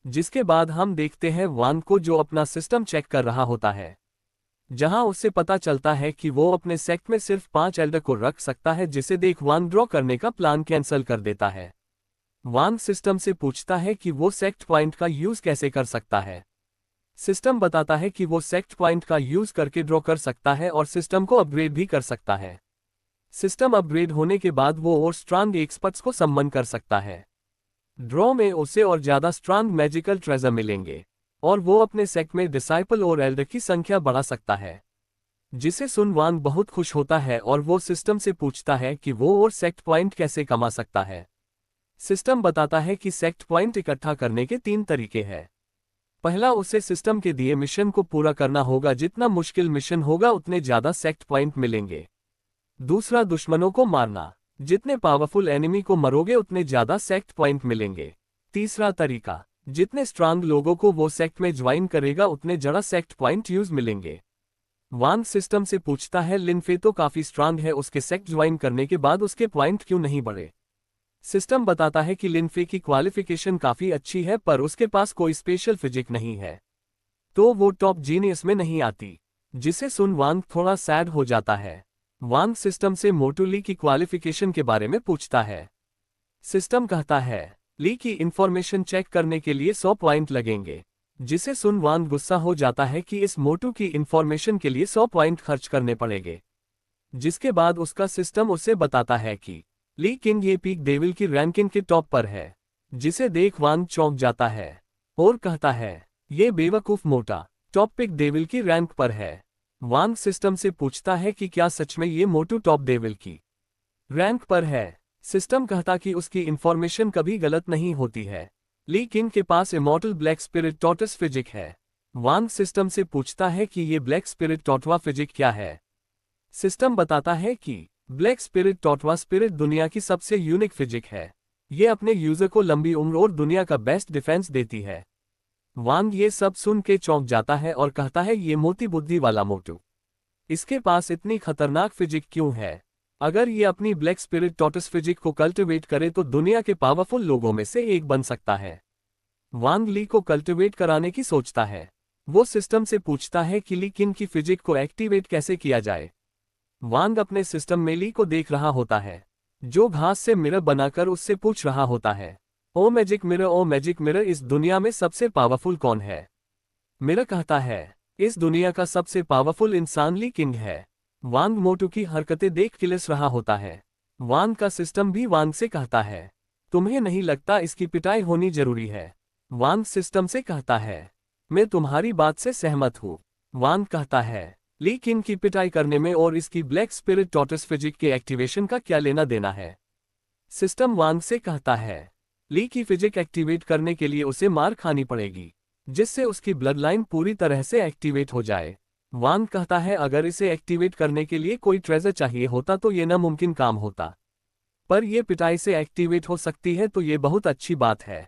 जिसके बाद हम देखते हैं वांग को जो अपना सिस्टम चेक कर रहा होता है, जहां उससे पता चलता है कि वो अपने सेक्ट में सिर्फ 5 एल्डर को रख सकता है, जिसे देख वांग ड्रॉ करने का प्लान कैंसिल कर देता है। वांग सिस्टम से पूछता है कि वो सेक्ट पॉइंट का यूज कैसे कर सकता है। सिस्टम बताता है कि वो सेक्ट पॉइंट का यूज करके ड्रॉ कर सकता है और सिस्टम को अपग्रेड भी कर सकता है। सिस्टम अपग्रेड होने के बाद वो और स्ट्रांग एक्सपर्ट्स को सम्मन कर सकता है। ड्रॉ में उसे और ज्यादा स्ट्रांग मैजिकल ट्रेजर मिलेंगे, और वो अपने सेक्ट में डिसाइपल और एल्डर की संख्या बढ़ा सकता है। जिसे सुन वांग बहुत खुश होता है और वो सिस्टम से पूछता है कि वो और सेक्ट पॉइंट कैसे कमा सकता है। सिस्टम बताता है कि सेक्ट पॉइंट इकट्ठा करने के 3 तरीके हैं। पहला, उसे सिस्टम के दिए मिशन को पूरा करना होगा, जितना मुश्किल मिशन होगा उतने ज्यादा सेक्ट पॉइंट मिलेंगे। दूसरा, दुश्मनों को मारना, जितने पावरफुल एनिमी को मरोगे उतने ज्यादा सेक्ट पॉइंट मिलेंगे। तीसरा तरीका, जितने स्ट्रांग लोगों को वो सेक्ट में ज्वाइन करेगा उतने ज्यादा सेक्ट पॉइंट यूज मिलेंगे। वांग सिस्टम से पूछता है, लिन फे तो काफी स्ट्रांग है, उसके सेक्ट ज्वाइन करने के बाद उसके पॉइंट क्यों नहीं बढ़े? सिस्टम बताता है कि लिन फे की क्वालिफिकेशन काफी अच्छी है, पर उसके पास कोई स्पेशल फिजिक नहीं है, तो वो टॉप जीनियस में नहीं आती। जिसे सुन वांग थोड़ा सैड हो जाता है। वांग सिस्टम से मोटू ली की क्वालिफिकेशन के बारे में पूछता है। सिस्टम कहता है, ली की इंफॉर्मेशन चेक करने के लिए 100 पॉइंट लगेंगे। जिसे सुन वांग गुस्सा हो जाता है कि इस मोटू की इंफॉर्मेशन के लिए 100 पॉइंट खर्च करने पड़ेंगे। जिसके बाद उसका सिस्टम उसे बताता है कि ली किंग ये पीक डेविल की रैंकिंग के टॉप पर है। जिसे देख वांग चौंक जाता है और कहता है, ये बेवकूफ मोटा टॉप पिक डेविल की रैंक पर है। वांग सिस्टम से पूछता है कि क्या सच में ये मोटू टॉप डेविल की रैंक पर है। सिस्टम कहता कि उसकी इंफॉर्मेशन कभी गलत नहीं होती है। ली किंग के पास इमॉर्टल ब्लैक स्पिरिट टॉर्टस फिजिक है। वांग सिस्टम से पूछता है कि ये ब्लैक स्पिरिट टोटवा फिजिक क्या है। सिस्टम बताता है कि ब्लैक स्पिरिट टोटवा स्पिरिट दुनिया की सबसे यूनिक फिजिक है। ये अपने यूजर को लंबी उम्र और दुनिया का बेस्ट डिफेंस देती है। वांग ये सब सुन के चौंक जाता है और कहता है ये मोटी बुद्धि वाला मोटू, इसके पास इतनी खतरनाक फिजिक क्यों है? अगर ये अपनी ब्लैक स्पिरिट टॉटस फिजिक को कल्टिवेट करे तो दुनिया के पावरफुल लोगों में से एक बन सकता है। वांग ली को कल्टिवेट कराने की सोचता है। वो सिस्टम से पूछता है कि ली किन की फिजिक को एक्टिवेट कैसे किया जाए। वांग अपने सिस्टम में ली को देख रहा होता है, जो घास से मिरर बनाकर उससे पूछ रहा होता है, ओ मैजिक मिरर, इस दुनिया में सबसे पावरफुल कौन है? मिरर कहता है, इस दुनिया का सबसे पावरफुल इंसान ली किंग है। वांग मोटू की हरकतें देख किलस रहा होता है। वांग का सिस्टम भी वांग से कहता है, तुम्हें नहीं लगता इसकी पिटाई होनी जरूरी है? वांग सिस्टम से कहता है, मैं तुम्हारी बात से सहमत हूँ। वांग कहता है, ली किंग की पिटाई करने में और इसकी ब्लैक स्पिरिट टॉटस फिजिक के एक्टिवेशन का क्या लेना देना है? सिस्टम वांग से कहता है, ली की फिजिक एक्टिवेट करने के लिए उसे मार खानी पड़ेगी, जिससे उसकी ब्लड लाइन पूरी तरह से एक्टिवेट हो जाए। वांग कहता है, अगर इसे एक्टिवेट करने के लिए कोई ट्रेजर चाहिए होता तो ये नामुमकिन काम होता, पर यह पिटाई से एक्टिवेट हो सकती है तो ये बहुत अच्छी बात है।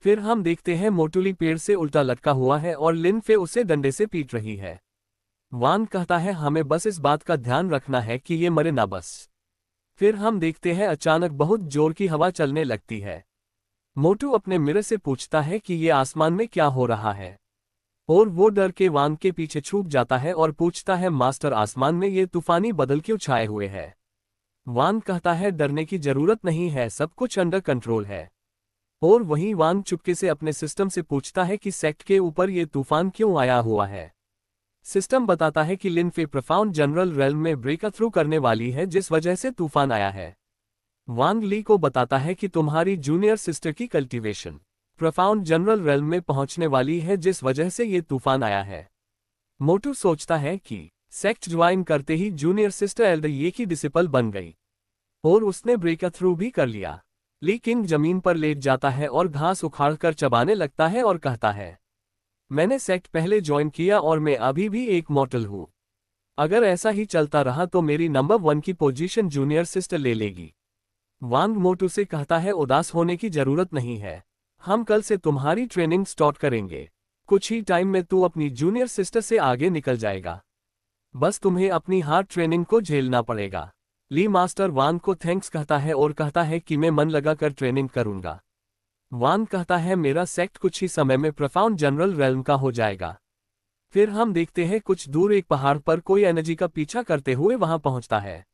फिर हम देखते हैं मोटूली पेड़ से उल्टा लटका हुआ है और लिन फे उसे डंडे से पीट रही है। वांग कहता है, हमें बस इस बात का ध्यान रखना है कि ये मरे ना बस। फिर हम देखते हैं अचानक बहुत जोर की हवा चलने लगती है। मोटू अपने मिरर से पूछता है कि ये आसमान में क्या हो रहा है, और वो डर के वांग के पीछे छुप जाता है और पूछता है, मास्टर आसमान में ये तूफानी बादल क्यों छाए हुए हैं? वांग कहता है, डरने की जरूरत नहीं है, सब कुछ अंडर कंट्रोल है। और वहीं वांग चुपके से अपने सिस्टम से पूछता है कि सेक्ट के ऊपर ये तूफान क्यों आया हुआ है। सिस्टम बताता है कि लिन फे प्रोफाउंड जनरल रेल्म में ब्रेक थ्रू करने वाली है, जिस वजह से तूफान आया है। वांग ली को बताता है कि तुम्हारी जूनियर सिस्टर की कल्टीवेशन प्रोफाउंड जनरल रेल्म में पहुंचने वाली है, जिस वजह से ये तूफान आया है। मोटू सोचता है कि सेक्ट ज्वाइन करते ही जूनियर सिस्टर एल्डर ये की डिसिपल बन गई और उसने ब्रेक थ्रू भी कर लिया। ली किंग जमीन पर लेट जाता है और घास उखाड़कर चबाने लगता है और कहता है, मैंने सेक्ट पहले ज्वाइन किया और मैं अभी भी एक मॉर्टल हूँ। अगर ऐसा ही चलता रहा तो मेरी नंबर 1 की पोजीशन जूनियर सिस्टर ले लेगी। वांग मोटू से कहता है, उदास होने की जरूरत नहीं है, हम कल से तुम्हारी ट्रेनिंग स्टार्ट करेंगे। कुछ ही टाइम में तू अपनी जूनियर सिस्टर से आगे निकल जाएगा, बस तुम्हें अपनी हार्ड ट्रेनिंग को झेलना पड़ेगा। ली मास्टर वांग को थैंक्स कहता है और कहता है कि मैं मन लगाकर ट्रेनिंग करूंगा। वांग कहता है, मेरा सेक्ट कुछ ही समय में प्रोफाउंड जनरल रेल्म का हो जाएगा। फिर हम देखते हैं कुछ दूर एक पहाड़ पर कोई एनर्जी का पीछा करते हुए वहां पहुंचता है,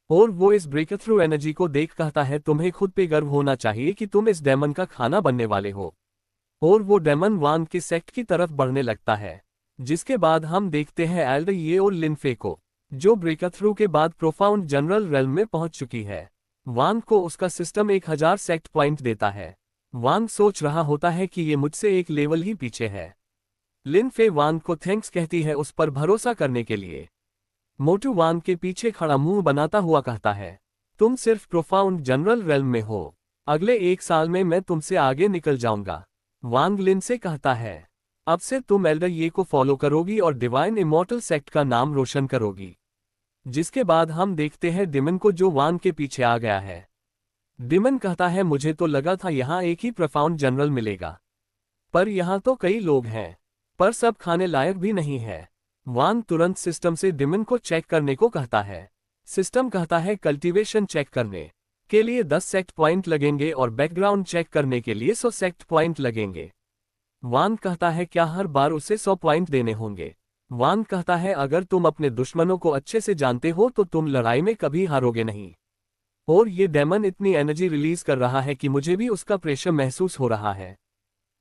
और वो इस ब्रेक थ्रू एनर्जी को देख कहता है, तुम्हें खुद पे गर्व होना चाहिए कि तुम इस डेमन का खाना बनने वाले हो। और वो डेमन वांग के सेक्ट की तरफ बढ़ने लगता है, जिसके बाद हम देखते हैं एल्डर ये और लिन फे को, जो ब्रेक थ्रू के बाद प्रोफाउंड जनरल रेल्म में पहुंच चुकी है। वांग को उसका सिस्टम 1000 सेक्ट पॉइंट देता है। वांग सोच रहा होता है कि ये मुझसे एक लेवल ही पीछे है। लिन फे वांग को थैंक्स कहती है उस पर भरोसा करने के लिए। मोटू वांग के पीछे खड़ा मुंह बनाता हुआ कहता है, तुम सिर्फ प्रोफाउंड जनरल रेल्म में हो, अगले 1 साल में मैं तुमसे आगे निकल जाऊंगा। वांग लिन से कहता है, अब से तुम एल्डर ये को फॉलो करोगी और डिवाइन इमॉर्टल सेक्ट का नाम रोशन करोगी। जिसके बाद हम देखते हैं डिमन को, जो वांग के पीछे आ गया है। डिमन कहता है, मुझे तो लगा था यहाँ एक ही प्रोफाउंड जनरल मिलेगा, पर यहाँ तो कई लोग हैं, पर सब खाने लायक भी नहीं है। वांग तुरंत सिस्टम से डिमन को चेक करने को कहता है। सिस्टम कहता है, कल्टीवेशन चेक करने के लिए 10 सेक्ट पॉइंट लगेंगे और बैकग्राउंड चेक करने के लिए 100 सेक्ट पॉइंट लगेंगे। वांग कहता है, क्या हर बार उसे 100 पॉइंट देने होंगे? वांग कहता है, अगर तुम अपने दुश्मनों को अच्छे से जानते हो तो तुम लड़ाई में कभी हारोगे नहीं। और ये डेमन इतनी एनर्जी रिलीज कर रहा है कि मुझे भी उसका प्रेशर महसूस हो रहा है।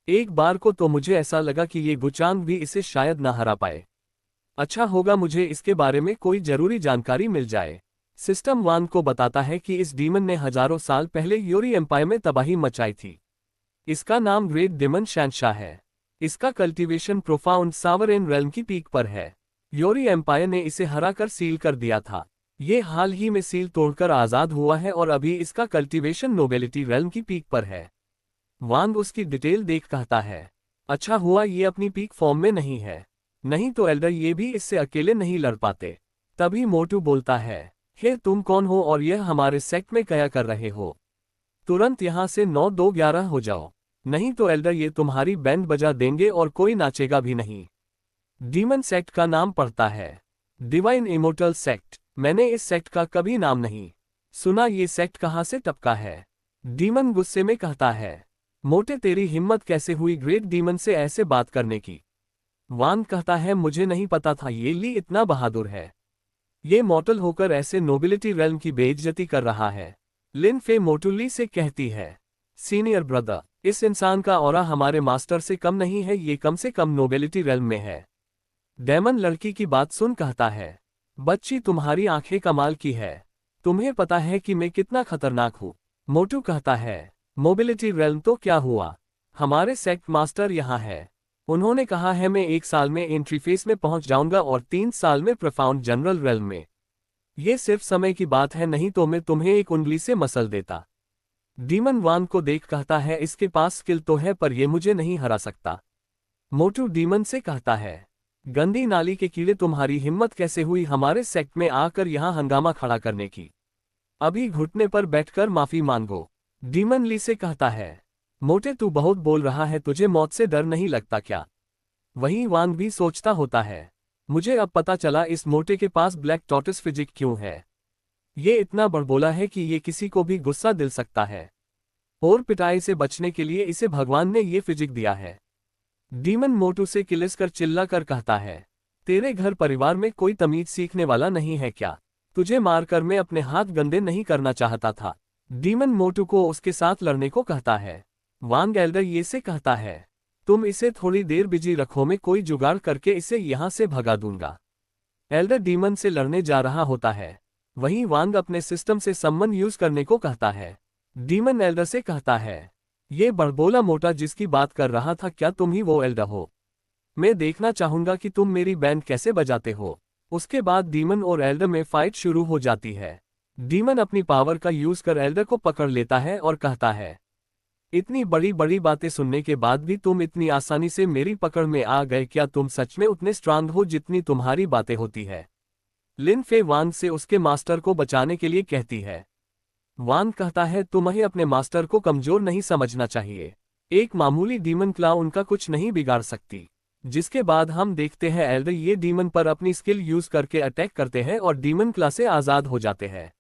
एक बार को तो मुझे ऐसा लगा कि ये गुचांग भी इसे शायद ना हरा पाए। अच्छा होगा मुझे इसके बारे में कोई जरूरी जानकारी मिल जाए। सिस्टम वांग को बताता है कि इस डीमन ने हजारों साल पहले योरी एम्पायर में तबाही मचाई थी। इसका नाम ग्रेट डेमन शहंशाह है। इसका कल्टीवेशन प्रोफाउंड सावरेन रेल्म की पीक पर है। योरी एम्पायर ने इसे हराकर सील कर दिया था। ये हाल ही में सील तोड़कर आजाद हुआ है और अभी इसका कल्टीवेशन नोबेलिटी रेल्म की पीक पर है। वांग उसकी डिटेल देख कहता है, अच्छा हुआ ये अपनी पीक फॉर्म में नहीं है, नहीं तो एल्डर ये भी इससे अकेले नहीं लड़ पाते। तभी मोटू बोलता है, हे तुम कौन हो और यह हमारे सेक्ट में क्या कर रहे हो? तुरंत यहाँ से 9-2-11 हो जाओ, नहीं तो एल्डर ये तुम्हारी बैंड बजा देंगे और कोई नाचेगा भी नहीं। डीमन सेक्ट का नाम पड़ता है डिवाइन इमोर्टल सेक्ट। मैंने इस सेक्ट का कभी नाम नहीं सुना, ये सेक्ट कहाँ से टपका है? डीमन गुस्से में कहता है, मोटे तेरी हिम्मत कैसे हुई ग्रेट डीमन से ऐसे बात करने की? वान कहता है, मुझे नहीं पता था ये ली इतना बहादुर है, ये मॉर्टल होकर ऐसे नोबिलिटी रेल्म की बेइज्जती कर रहा है। लिन फे मोटू ली से कहती है, सीनियर ब्रदर, इस इंसान का ऑरा हमारे मास्टर से कम नहीं है, ये कम से कम नोबिलिटी रेल्म में है। डेमन लड़की की बात सुन कहता है, बच्ची तुम्हारी आंखें कमाल की है, तुम्हें पता है कि मैं कितना खतरनाक हूँ? मोटू कहता है, मोबिलिटी रेल्म तो क्या हुआ, हमारे सेक्ट मास्टर यहाँ है, उन्होंने कहा है मैं 1 साल में एंट्री फेस में पहुंच जाऊंगा और 3 साल में प्रोफाउंड जनरल रेल्म में। ये सिर्फ समय की बात है, नहीं तो मैं तुम्हें एक उंगली से मसल देता। डीमन वान को देख कहता है, इसके पास स्किल तो है पर यह मुझे नहीं हरा सकता। मोटू डीमन से कहता है, गंदी नाली के कीड़े, तुम्हारी हिम्मत कैसे हुई हमारे सेक्ट में आकर यहां हंगामा खड़ा करने की? अभी घुटने पर बैठकर माफी मांगो। डीमन ली से कहता है, मोटे तू बहुत बोल रहा है, तुझे मौत से डर नहीं लगता क्या? वहीं वांग भी सोचता होता है, मुझे अब पता चला इस मोटे के पास ब्लैक टॉर्टोइस फिजिक क्यों है। ये इतना बड़बोला है कि ये किसी को भी गुस्सा दिल सकता है, और पिटाई से बचने के लिए इसे भगवान ने ये फिजिक दिया है। डीमन मोटू से किलिस कर चिल्ला कर कहता है, तेरे घर परिवार में कोई तमीज सीखने वाला नहीं है क्या? तुझे मारकर मैं अपने हाथ गंदे नहीं करना चाहता था। डीमन मोटू को उसके साथ लड़ने को कहता है। वांग एल्डर ये से कहता है, तुम इसे थोड़ी देर बिजी रखो, मैं कोई जुगाड़ करके इसे यहां से भगा दूंगा। एल्डर डीमन से लड़ने जा रहा होता है, वहीं वांग अपने सिस्टम से सम्मन यूज करने को कहता है। डीमन एल्डर से कहता है, ये बड़बोला मोटा जिसकी बात कर रहा था, क्या तुम ही वो एल्डर हो? मैं देखना चाहूंगा कि तुम मेरी बैंड कैसे बजाते हो। उसके बाद डीमन और एल्डर में फाइट शुरू हो जाती है। डीमन अपनी पावर का यूज कर एल्डर को पकड़ लेता है और कहता है, इतनी बड़ी बड़ी बातें सुनने के बाद भी तुम इतनी आसानी से मेरी पकड़ में आ गए, क्या तुम सच में उतने स्ट्रांग हो जितनी तुम्हारी बातें होती है? लिन फे वांग से उसके मास्टर को बचाने के लिए कहती है। वांग कहता है, तुम्हें अपने मास्टर को कमजोर नहीं समझना चाहिए, एक मामूली डीमन क्ला उनका कुछ नहीं बिगाड़ सकती। जिसके बाद हम देखते हैं एल्डर ये डीमन पर अपनी स्किल यूज करके अटैक करते हैं और डीमन क्ला से आजाद हो जाते हैं,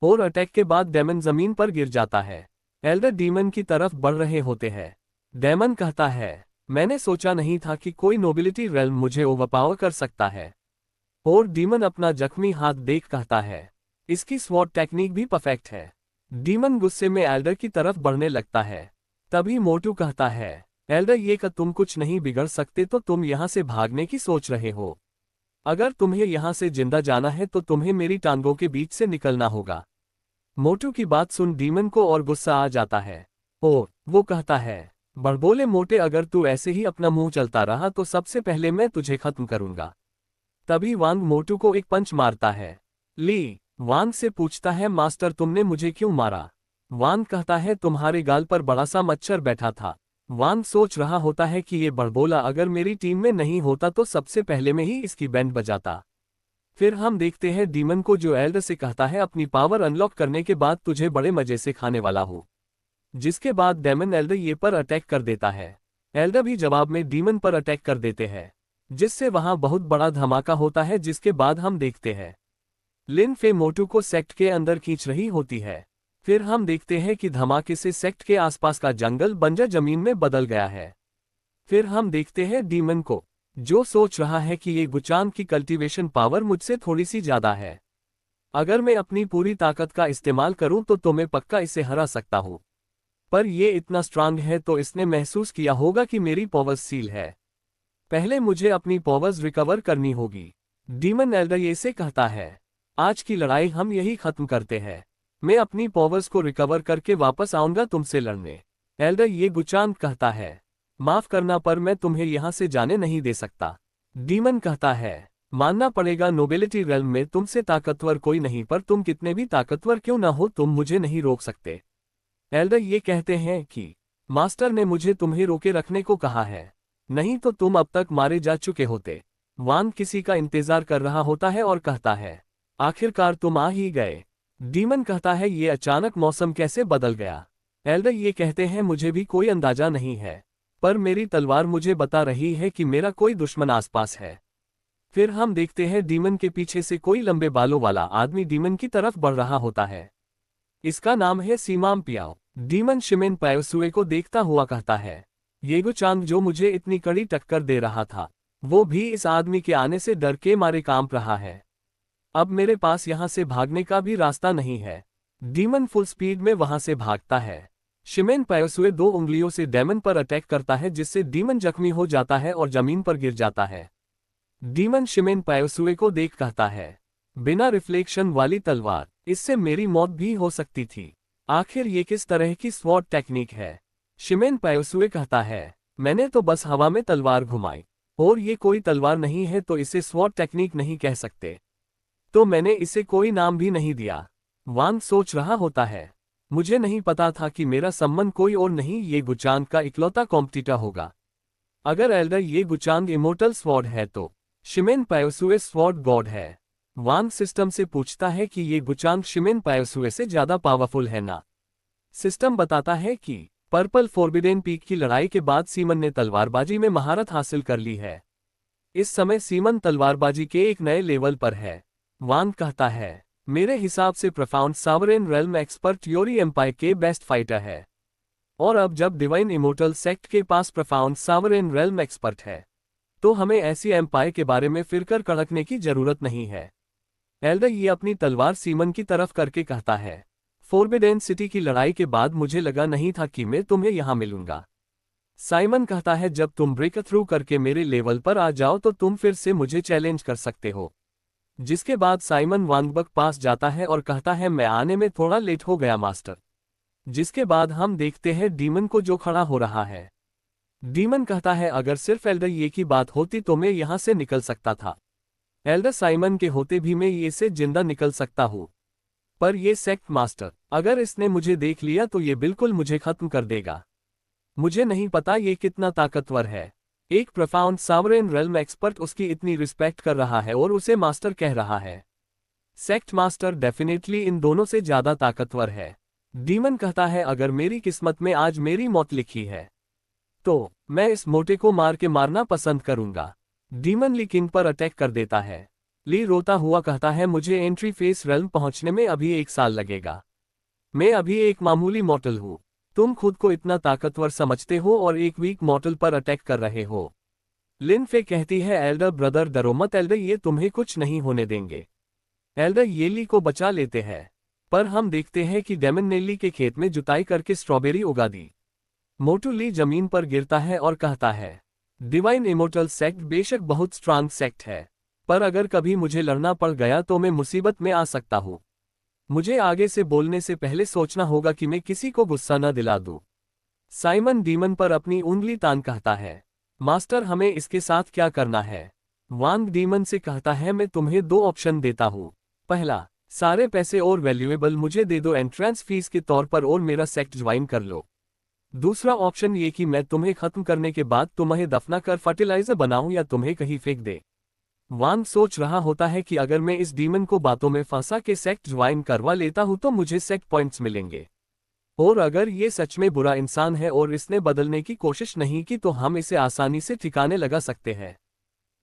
और अटैक के बाद डेमन जमीन पर गिर जाता है। एल्डर डीमन की तरफ बढ़ रहे होते हैं। डेमन कहता है, मैंने सोचा नहीं था कि कोई नोबिलिटी रेल्म मुझे ओवरपावर कर सकता है। और डीमन अपना जख्मी हाथ देख कहता है, इसकी स्वॉर्ड टेक्निक भी परफेक्ट है। डीमन गुस्से में एल्डर की तरफ बढ़ने लगता है। तभी मोटू कहता है, एल्डर ये का तुम कुछ नहीं बिगड़ सकते, तो तुम यहाँ से भागने की सोच रहे हो। अगर तुम्हें यहाँ से जिंदा जाना है तो तुम्हें मेरी टांगों के बीच से निकलना होगा। मोटू की बात सुन डीमन को और गुस्सा आ जाता है, और वो कहता है, बड़बोले मोटे, अगर तू ऐसे ही अपना मुंह चलता रहा तो सबसे पहले मैं तुझे खत्म करूंगा। तभी वांग मोटू को एक पंच मारता है। ली वांग से पूछता है, मास्टर तुमने मुझे क्यों मारा? वांग कहता है, तुम्हारे गाल पर बड़ा सा मच्छर बैठा था। वांग सोच रहा होता है कि ये बड़बोला अगर मेरी टीम में नहीं होता तो सबसे पहले में ही इसकी बैंड बजाता। फिर हम देखते हैं डीमन को, जो एल्डर से कहता है, अपनी पावर अनलॉक करने के बाद तुझे बड़े मजे से खाने वाला हूँ। जिसके बाद डेमन एल्डर ये पर अटैक कर देता है। एल्डर भी जवाब में डीमन पर अटैक कर देते हैं, जिससे वहां बहुत बड़ा धमाका होता है। जिसके बाद हम देखते हैं लिन फे मोटू को सेक्ट के अंदर खींच रही होती है। फिर हम देखते हैं कि धमाके से सेक्ट के आसपास का जंगल बंजर जमीन में बदल गया है। फिर हम देखते हैं डीमन को, जो सोच रहा है कि ये गुचान की कल्टीवेशन पावर मुझसे थोड़ी सी ज्यादा है। अगर मैं अपनी पूरी ताकत का इस्तेमाल करूं तो मैं पक्का इसे हरा सकता हूं। पर ये इतना स्ट्रांग है तो इसने महसूस किया होगा कि मेरी पावर्स सील है। पहले मुझे अपनी पावर्स रिकवर करनी होगी। डीमन एल्डर ये से कहता है, आज की लड़ाई हम यही खत्म करते हैं। मैं अपनी पावर्स को रिकवर करके वापस आऊंगा तुमसे लड़ने। एल्डर ये गुचान कहता है, माफ करना पर मैं तुम्हें यहां से जाने नहीं दे सकता। डीमन कहता है, मानना पड़ेगा नोबिलिटी रेल्म में तुमसे ताकतवर कोई नहीं, पर तुम कितने भी ताकतवर क्यों ना हो तुम मुझे नहीं रोक सकते। एल्डर ये कहते हैं कि मास्टर ने मुझे तुम्हें रोके रखने को कहा है। नहीं तो तुम अब तक मारे जा चुके होते। वांग किसी का इंतजार कर रहा होता है और कहता है, आखिरकार तुम आ ही गए। डीमन कहता है, ये अचानक मौसम कैसे बदल गया। एल्डर ये कहते हैं, मुझे भी कोई अंदाजा नहीं है, पर मेरी तलवार मुझे बता रही है कि मेरा कोई दुश्मन आसपास है। फिर हम देखते हैं डीमन के पीछे से कोई लंबे बालों वाला आदमी डीमन की तरफ बढ़ रहा होता है। इसका नाम है सीमाम पियाओ। डीमन शिमेन पायोसुए को देखता हुआ कहता है, येगो चांग जो मुझे इतनी कड़ी टक्कर दे रहा था, वो भी इस आदमी के आने से डर के मारे कांप रहा है। अब मेरे पास यहां से भागने का भी रास्ता नहीं है। डीमन फुल स्पीड में वहां से भागता है। शिमेन पायोसुए 2 उंगलियों से डेमन पर अटैक करता है, जिससे डीमन जख्मी हो जाता है और जमीन पर गिर जाता है। डीमन शिमेन पायोसुए को देख कहता है, बिना रिफ्लेक्शन वाली तलवार, इससे मेरी मौत भी हो सकती थी। आखिर ये किस तरह की स्वॉर्ड टेक्निक है? शिमेन पायोसुए कहता है, मैंने तो बस हवा में तलवार घुमाई, और ये कोई तलवार नहीं है तो इसे स्वॉर्ड टेक्निक नहीं कह सकते, तो मैंने इसे कोई नाम भी नहीं दिया। वांग सोच रहा होता है, मुझे नहीं पता था कि मेरा संबंध कोई और नहीं ये गुचांग का इकलौता कॉम्पिटिटर होगा। अगर एल्डर ये गुचांग इमोर्टल स्वॉर्ड है तो शिमेन पायोसुए स्वॉर्ड गॉड है। वांग सिस्टम से पूछता है कि ये गुचांग शिमेन पायोसुए से ज्यादा पावरफुल है ना। सिस्टम बताता है कि पर्पल फोर्बिडेन पीक की लड़ाई के बाद सीमन ने तलवारबाजी में महारत हासिल कर ली है। इस समय सीमन तलवारबाजी के एक नए लेवल पर है। वांग कहता है, मेरे हिसाब से प्रोफाउंड सावरेन रेल्म एक्सपर्ट योरी एम्पायर के बेस्ट फाइटर है, और अब जब डिवाइन इमोर्टल सेक्ट के पास प्रोफाउंड सावरेन रेल्म एक्सपर्ट है, तो हमें ऐसी एम्पायर के बारे में फिरकर कड़कने की जरूरत नहीं है। एल्डर ये अपनी तलवार सीमन की तरफ करके कहता है, फोर्बिडेन सिटी की लड़ाई के बाद मुझे लगा नहीं था कि मैं तुम्हें यहां मिलूंगा। साइमन कहता है, जब तुम ब्रेक थ्रू करके मेरे लेवल पर आ जाओ तो तुम फिर से मुझे चैलेंज कर सकते हो। जिसके बाद साइमन वांगबक पास जाता है और कहता है, मैं आने में थोड़ा लेट हो गया मास्टर। जिसके बाद हम देखते हैं डीमन को जो खड़ा हो रहा है। डीमन कहता है, अगर सिर्फ एल्डर ये की बात होती तो मैं यहां से निकल सकता था। एल्डर साइमन के होते भी मैं ये से जिंदा निकल सकता हूं, पर ये सेक्ट मास्टर, अगर इसने मुझे देख लिया तो ये बिल्कुल मुझे खत्म कर देगा। मुझे नहीं पता ये कितना ताकतवर है। एक प्रोफाउंड सावरेन रेल्म एक्सपर्ट उसकी इतनी रिस्पेक्ट कर रहा है और उसे मास्टर कह रहा है। सेक्ट मास्टर डेफिनेटली इन दोनों से ज्यादा ताकतवर है। डीमन कहता है, अगर मेरी किस्मत में आज मेरी मौत लिखी है तो मैं इस मोटे को मार के मारना पसंद करूंगा। डीमन ली किंग पर अटैक कर देता है। ली रोता हुआ कहता है, मुझे एंट्री फेस रेल्म पहुंचने में अभी 1 साल लगेगा। मैं अभी एक मामूली मॉर्टल हूं। तुम खुद को इतना ताकतवर समझते हो और एक वीक मॉर्टल पर अटैक कर रहे हो। लिन फे कहती है, एल्डर ब्रदर डरो मत, एल्डर ये तुम्हें कुछ नहीं होने देंगे। एल्डर ये ली को बचा लेते हैं, पर हम देखते हैं कि डेमन ने ली के खेत में जुताई करके स्ट्रॉबेरी उगा दी। मोटू ली जमीन पर गिरता है और कहता है, डिवाइन इमोर्टल सेक्ट बेशक बहुत स्ट्रांग सेक्ट है, पर अगर कभी मुझे लड़ना पड़ गया तो मैं मुसीबत में आ सकता हूँ। मुझे आगे से बोलने से पहले सोचना होगा कि मैं किसी को गुस्सा न दिला दूं। साइमन डीमन पर अपनी उंगली तान कहता है, मास्टर हमें इसके साथ क्या करना है? वांग डीमन से कहता है, मैं तुम्हें 2 ऑप्शन देता हूँ। पहला, सारे पैसे और वैल्यूएबल मुझे दे दो एंट्रेंस फीस के तौर पर और मेरा सेक्ट ज्वाइन कर लो। दूसरा ऑप्शन ये कि मैं तुम्हें खत्म करने के बाद तुम्हें दफना कर फर्टिलाइजर बनाऊं या तुम्हें कहीं फेंक दे। वांग सोच रहा होता है कि अगर मैं इस डीमन को बातों में फंसा के सेक्ट ज्वाइन करवा लेता हूं तो मुझे सेक्ट पॉइंट्स मिलेंगे, और अगर ये सच में बुरा इंसान है और इसने बदलने की कोशिश नहीं की तो हम इसे आसानी से ठिकाने लगा सकते हैं।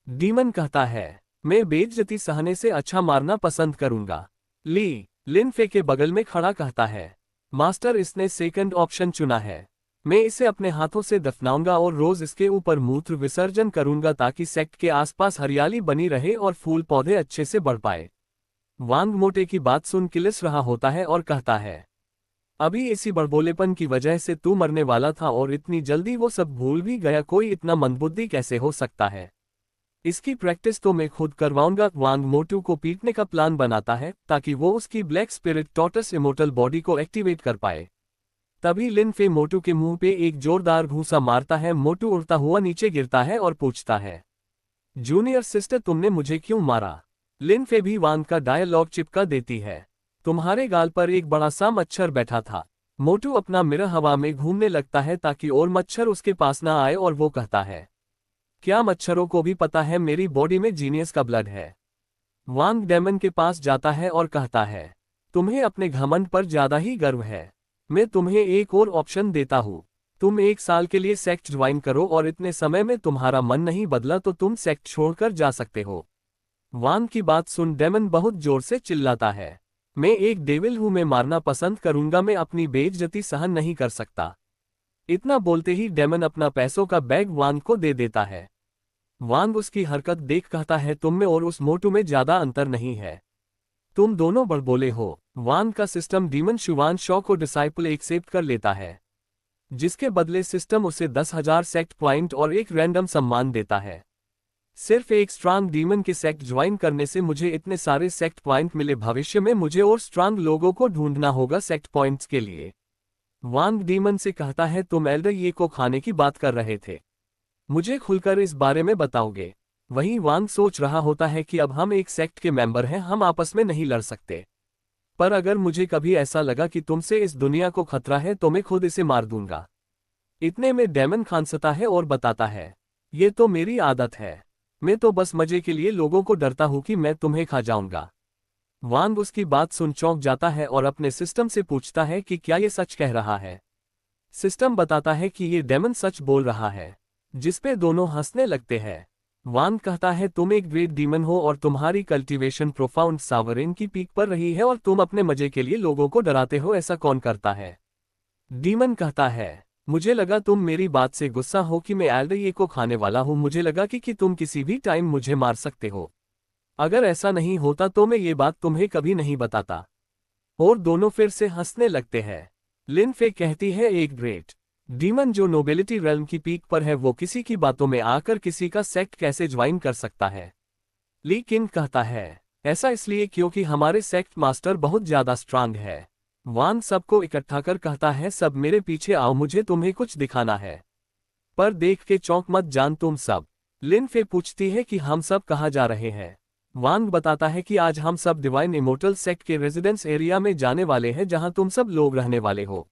डीमन कहता है, मैं बेइज्जती सहने से अच्छा मारना पसंद करूंगा। लिन फे के बगल में खड़ा कहता है, मास्टर इसने सेकंड ऑप्शन चुना है। मैं इसे अपने हाथों से दफनाऊंगा और रोज इसके ऊपर मूत्र विसर्जन करूंगा ताकि सेक्ट के आसपास हरियाली बनी रहे और फूल पौधे अच्छे से बढ़ पाए। वांग मोटे की बात सुन किलिस रहा होता है और कहता है, अभी इसी बड़बोलेपन की वजह से तू मरने वाला था और इतनी जल्दी वो सब भूल भी गया। कोई इतना मंदबुद्धि कैसे हो सकता है? इसकी प्रैक्टिस तो मैं खुद करवाऊंगा। वांग मोटू को पीटने का प्लान बनाता है ताकि वो उसकी ब्लैक स्पिरिट टॉर्टस इमोर्टल बॉडी को एक्टिवेट कर पाए। तभी लिन फे मोटू के मुंह पे एक जोरदार घूंसा मारता है। मोटू उड़ता हुआ नीचे गिरता है और पूछता है, जूनियर सिस्टर तुमने मुझे क्यों मारा? लिन फे भी वांग का डायलॉग चिपका देती है, तुम्हारे गाल पर एक बड़ा सा मच्छर बैठा था। मोटू अपना मिरर हवा में घूमने लगता है ताकि और मच्छर उसके पास ना आए और वो कहता है, क्या मच्छरों को भी पता है मेरी बॉडी में जीनियस का ब्लड है? वांग डेमन के पास जाता है और कहता है, तुम्हें अपने घमंड पर ज्यादा ही गर्व है। मैं तुम्हें एक और ऑप्शन देता हूँ। तुम 1 साल के लिए सेक्ट ज्वाइन करो और इतने समय में तुम्हारा मन नहीं बदला तो तुम सेक्ट छोड़कर जा सकते हो। वांग की बात सुन डेमन बहुत जोर से चिल्लाता है, मैं एक डेविल हूं, मैं मारना पसंद करूंगा, मैं अपनी बेइज्जती सहन नहीं कर सकता। इतना बोलते ही डेमन अपना पैसों का बैग वांग को दे देता है। वांग उसकी हरकत देख कहता है, तुम में और उस मोटू में ज्यादा अंतर नहीं है, तुम दोनों बड़बोले हो। वांग का सिस्टम डीमन शुवान शॉ को डिसाइपल एक्सेप्ट कर लेता है, जिसके बदले सिस्टम उसे 10,000 सेक्ट पॉइंट और एक रैंडम सम्मान देता है। सिर्फ एक स्ट्रांग डीमन के सेक्ट ज्वाइन करने से मुझे इतने सारे सेक्ट पॉइंट मिले, भविष्य में मुझे और स्ट्रांग लोगों को ढूंढना होगा सेक्ट पॉइंट्स के लिए। वांग डीमन से कहता है, तुम एल्डर ये को खाने की बात कर रहे थे, मुझे खुलकर इस बारे में बताओगे? वहीं वांग सोच रहा होता है कि अब हम एक सेक्ट के मेंबर हैं, हम आपस में नहीं लड़ सकते, पर अगर मुझे कभी ऐसा लगा कि तुमसे इस दुनिया को खतरा है तो मैं खुद इसे मार दूंगा। इतने में डेमन खांसता है और बताता है, ये तो मेरी आदत है, मैं तो बस मजे के लिए लोगों को डरता हूं कि मैं तुम्हें खा जाऊंगा। वांग उसकी बात सुन चौंक जाता है और अपने सिस्टम से पूछता है कि क्या ये सच कह रहा है। सिस्टम बताता है कि ये डेमन सच बोल रहा है, जिसपे दोनों हंसने लगते हैं। वांग कहता है, तुम एक ग्रेट डीमन हो और तुम्हारी कल्टीवेशन प्रोफाउंड सावरेन की पीक पर रही है और तुम अपने मजे के लिए लोगों को डराते हो, ऐसा कौन करता है? डीमन कहता है, मुझे लगा तुम मेरी बात से गुस्सा हो कि मैं एल्डर को खाने वाला हूं, मुझे लगा कि तुम किसी भी टाइम मुझे मार सकते हो। अगर ऐसा नहीं होता तो मैं ये बात तुम्हें कभी नहीं बताता। और दोनों फिर से हंसने लगते हैं। लिन फे कहती है, एक ग्रेट डीमन जो नोबेलिटी रेल्म की पीक पर है वो किसी की बातों में आकर किसी का सेक्ट कैसे ज्वाइन कर सकता है? ली किन कहता है, ऐसा इसलिए क्योंकि हमारे सेक्ट मास्टर बहुत ज्यादा स्ट्रांग है। वांग सबको इकट्ठा कर कहता है, सब मेरे पीछे आओ, मुझे तुम्हें कुछ दिखाना है। पर देख के चौंक मत जान तुम सब। लिन फे पूछती है कि हम सब कहाँ जा रहे हैं? वांग बताता है कि आज हम सब डिवाइन इमोर्टल सेक्ट के रेजिडेंस एरिया में जाने वाले हैं जहां तुम सब लोग रहने वाले हो।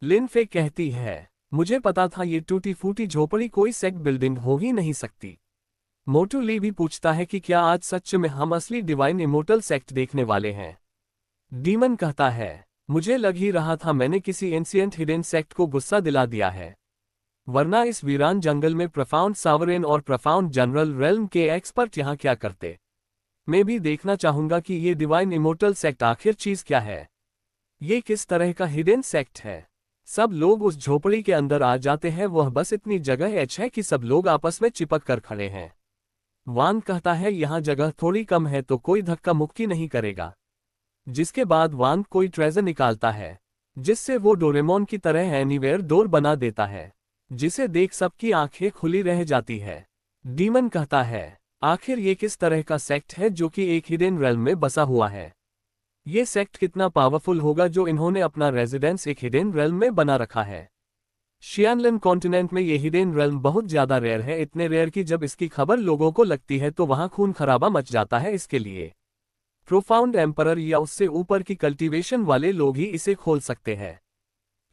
लिन फे कहती है, मुझे पता था ये टूटी फूटी झोपड़ी कोई सेक्ट बिल्डिंग हो ही नहीं सकती। मोटू ली भी पूछता है कि क्या आज सच में हम असली डिवाइन इमोर्टल सेक्ट देखने वाले हैं? डीमन कहता है, मुझे लग ही रहा था मैंने किसी एंशिएंट हिडन सेक्ट को गुस्सा दिला दिया है, वरना इस वीरान जंगल में प्रोफाउंड सावरेन और प्रोफाउंड जनरल रेल्म के एक्सपर्ट यहाँ क्या करते? मैं भी देखना चाहूंगा कि ये डिवाइन इमोर्टल सेक्ट आखिर चीज क्या है, ये किस तरह का हिडन सेक्ट है। सब लोग उस झोपड़ी के अंदर आ जाते हैं, वह बस इतनी जगह है कि सब लोग आपस में चिपक कर खड़े हैं। वांग कहता है, यहाँ जगह थोड़ी कम है तो कोई धक्का मुक्की नहीं करेगा। जिसके बाद वांग कोई ट्रेजर निकालता है, जिससे वो डोरेमोन की तरह एनीवेयर डोर बना देता है, जिसे देख सबकी आंखें खुली रह जाती है। डीमन कहता है, आखिर ये किस तरह का सेक्ट है जो कि एक हिडन रेल्म में बसा हुआ है? ये सेक्ट कितना पावरफुल होगा जो इन्होंने अपना रेजिडेंस एक हिडन रेल्म में बना रखा है। शियानलिन कॉन्टिनेंट में ये हिडन रेल्म बहुत ज्यादा रेयर है, इतने रेयर कि जब इसकी खबर लोगों को लगती है तो वहां खून खराबा मच जाता है। इसके लिए प्रोफाउंड एम्परर या उससे ऊपर की कल्टीवेशन वाले लोग ही इसे खोल सकते हैं।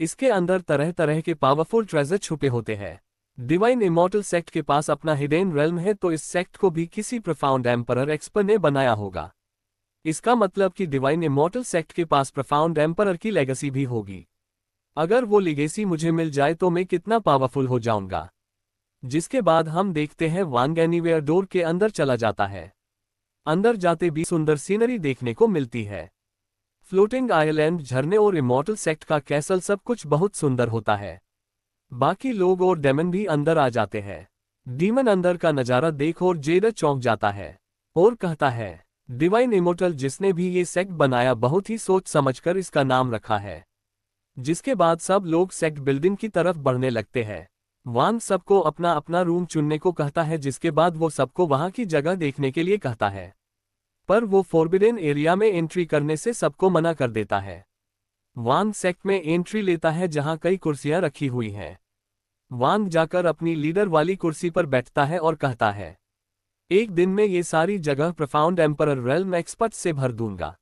इसके अंदर तरह तरह के पावरफुल ट्रेजर छुपे होते हैं। डिवाइन इमॉर्टल सेक्ट के पास अपना हिडन रेल्म है तो इस सेक्ट को भी किसी प्रोफाउंड एम्परर एक्सपर्ट ने बनाया होगा। इसका मतलब कि डिवाइन इमॉर्टल सेक्ट के पास प्रोफाउंड एम्परर की लेगेसी भी होगी। अगर वो लेगेसी मुझे मिल जाए तो मैं कितना पावरफुल हो जाऊंगा। जिसके बाद हम देखते हैं वांग एनीवेयर डोर के अंदर चला जाता है। अंदर जाते भी सुंदर सीनरी देखने को मिलती है। फ्लोटिंग आइलैंड, झरने और इमॉर्टल सेक्ट का कैसल, सब कुछ बहुत सुंदर होता है। बाकी लोग और डेमन भी अंदर आ जाते हैं। डीमन अंदर का नजारा देख और जेडर चौंक जाता है और कहता है, डिवाइन इमोर्टल जिसने भी ये सेक्ट बनाया बहुत ही सोच समझकर इसका नाम रखा है। जिसके बाद सब लोग सेक्ट बिल्डिंग की तरफ बढ़ने लगते हैं। वांग सबको अपना अपना रूम चुनने को कहता है, जिसके बाद वो सबको वहां की जगह देखने के लिए कहता है, पर वो फॉरबिडन एरिया में एंट्री करने से सबको मना कर देता है। वांग सेक्ट में एंट्री लेता है जहां कई कुर्सियां रखी हुई हैं। वांग जाकर अपनी लीडर वाली कुर्सी पर बैठता है और कहता है, एक दिन में ये सारी जगह प्रोफाउंड एम्परर रेल्म एक्सपर्ट से भर दूंगा।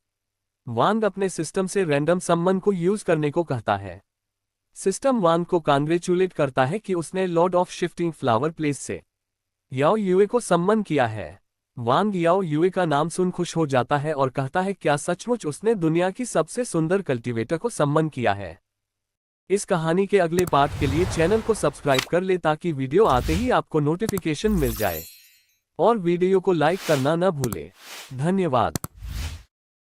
वांग अपने सिस्टम से रैंडम सम्मन को यूज करने को कहता है। सिस्टम वांग को कांग्रेचुलेट करता है कि उसने Lord of shifting flower place से याओ युए को सम्मन किया है। वांग याओ युए का नाम सुन खुश हो जाता है और कहता है क्या सचमुच उसने दुनिया की सबसे सुंदर कल्टीवेटर को सम्मन किया है। इस कहानी के अगले पार्ट के लिए चैनल को सब्सक्राइब कर ले ताकि वीडियो आते ही आपको नोटिफिकेशन मिल जाए और वीडियो को लाइक करना न भूले। धन्यवाद।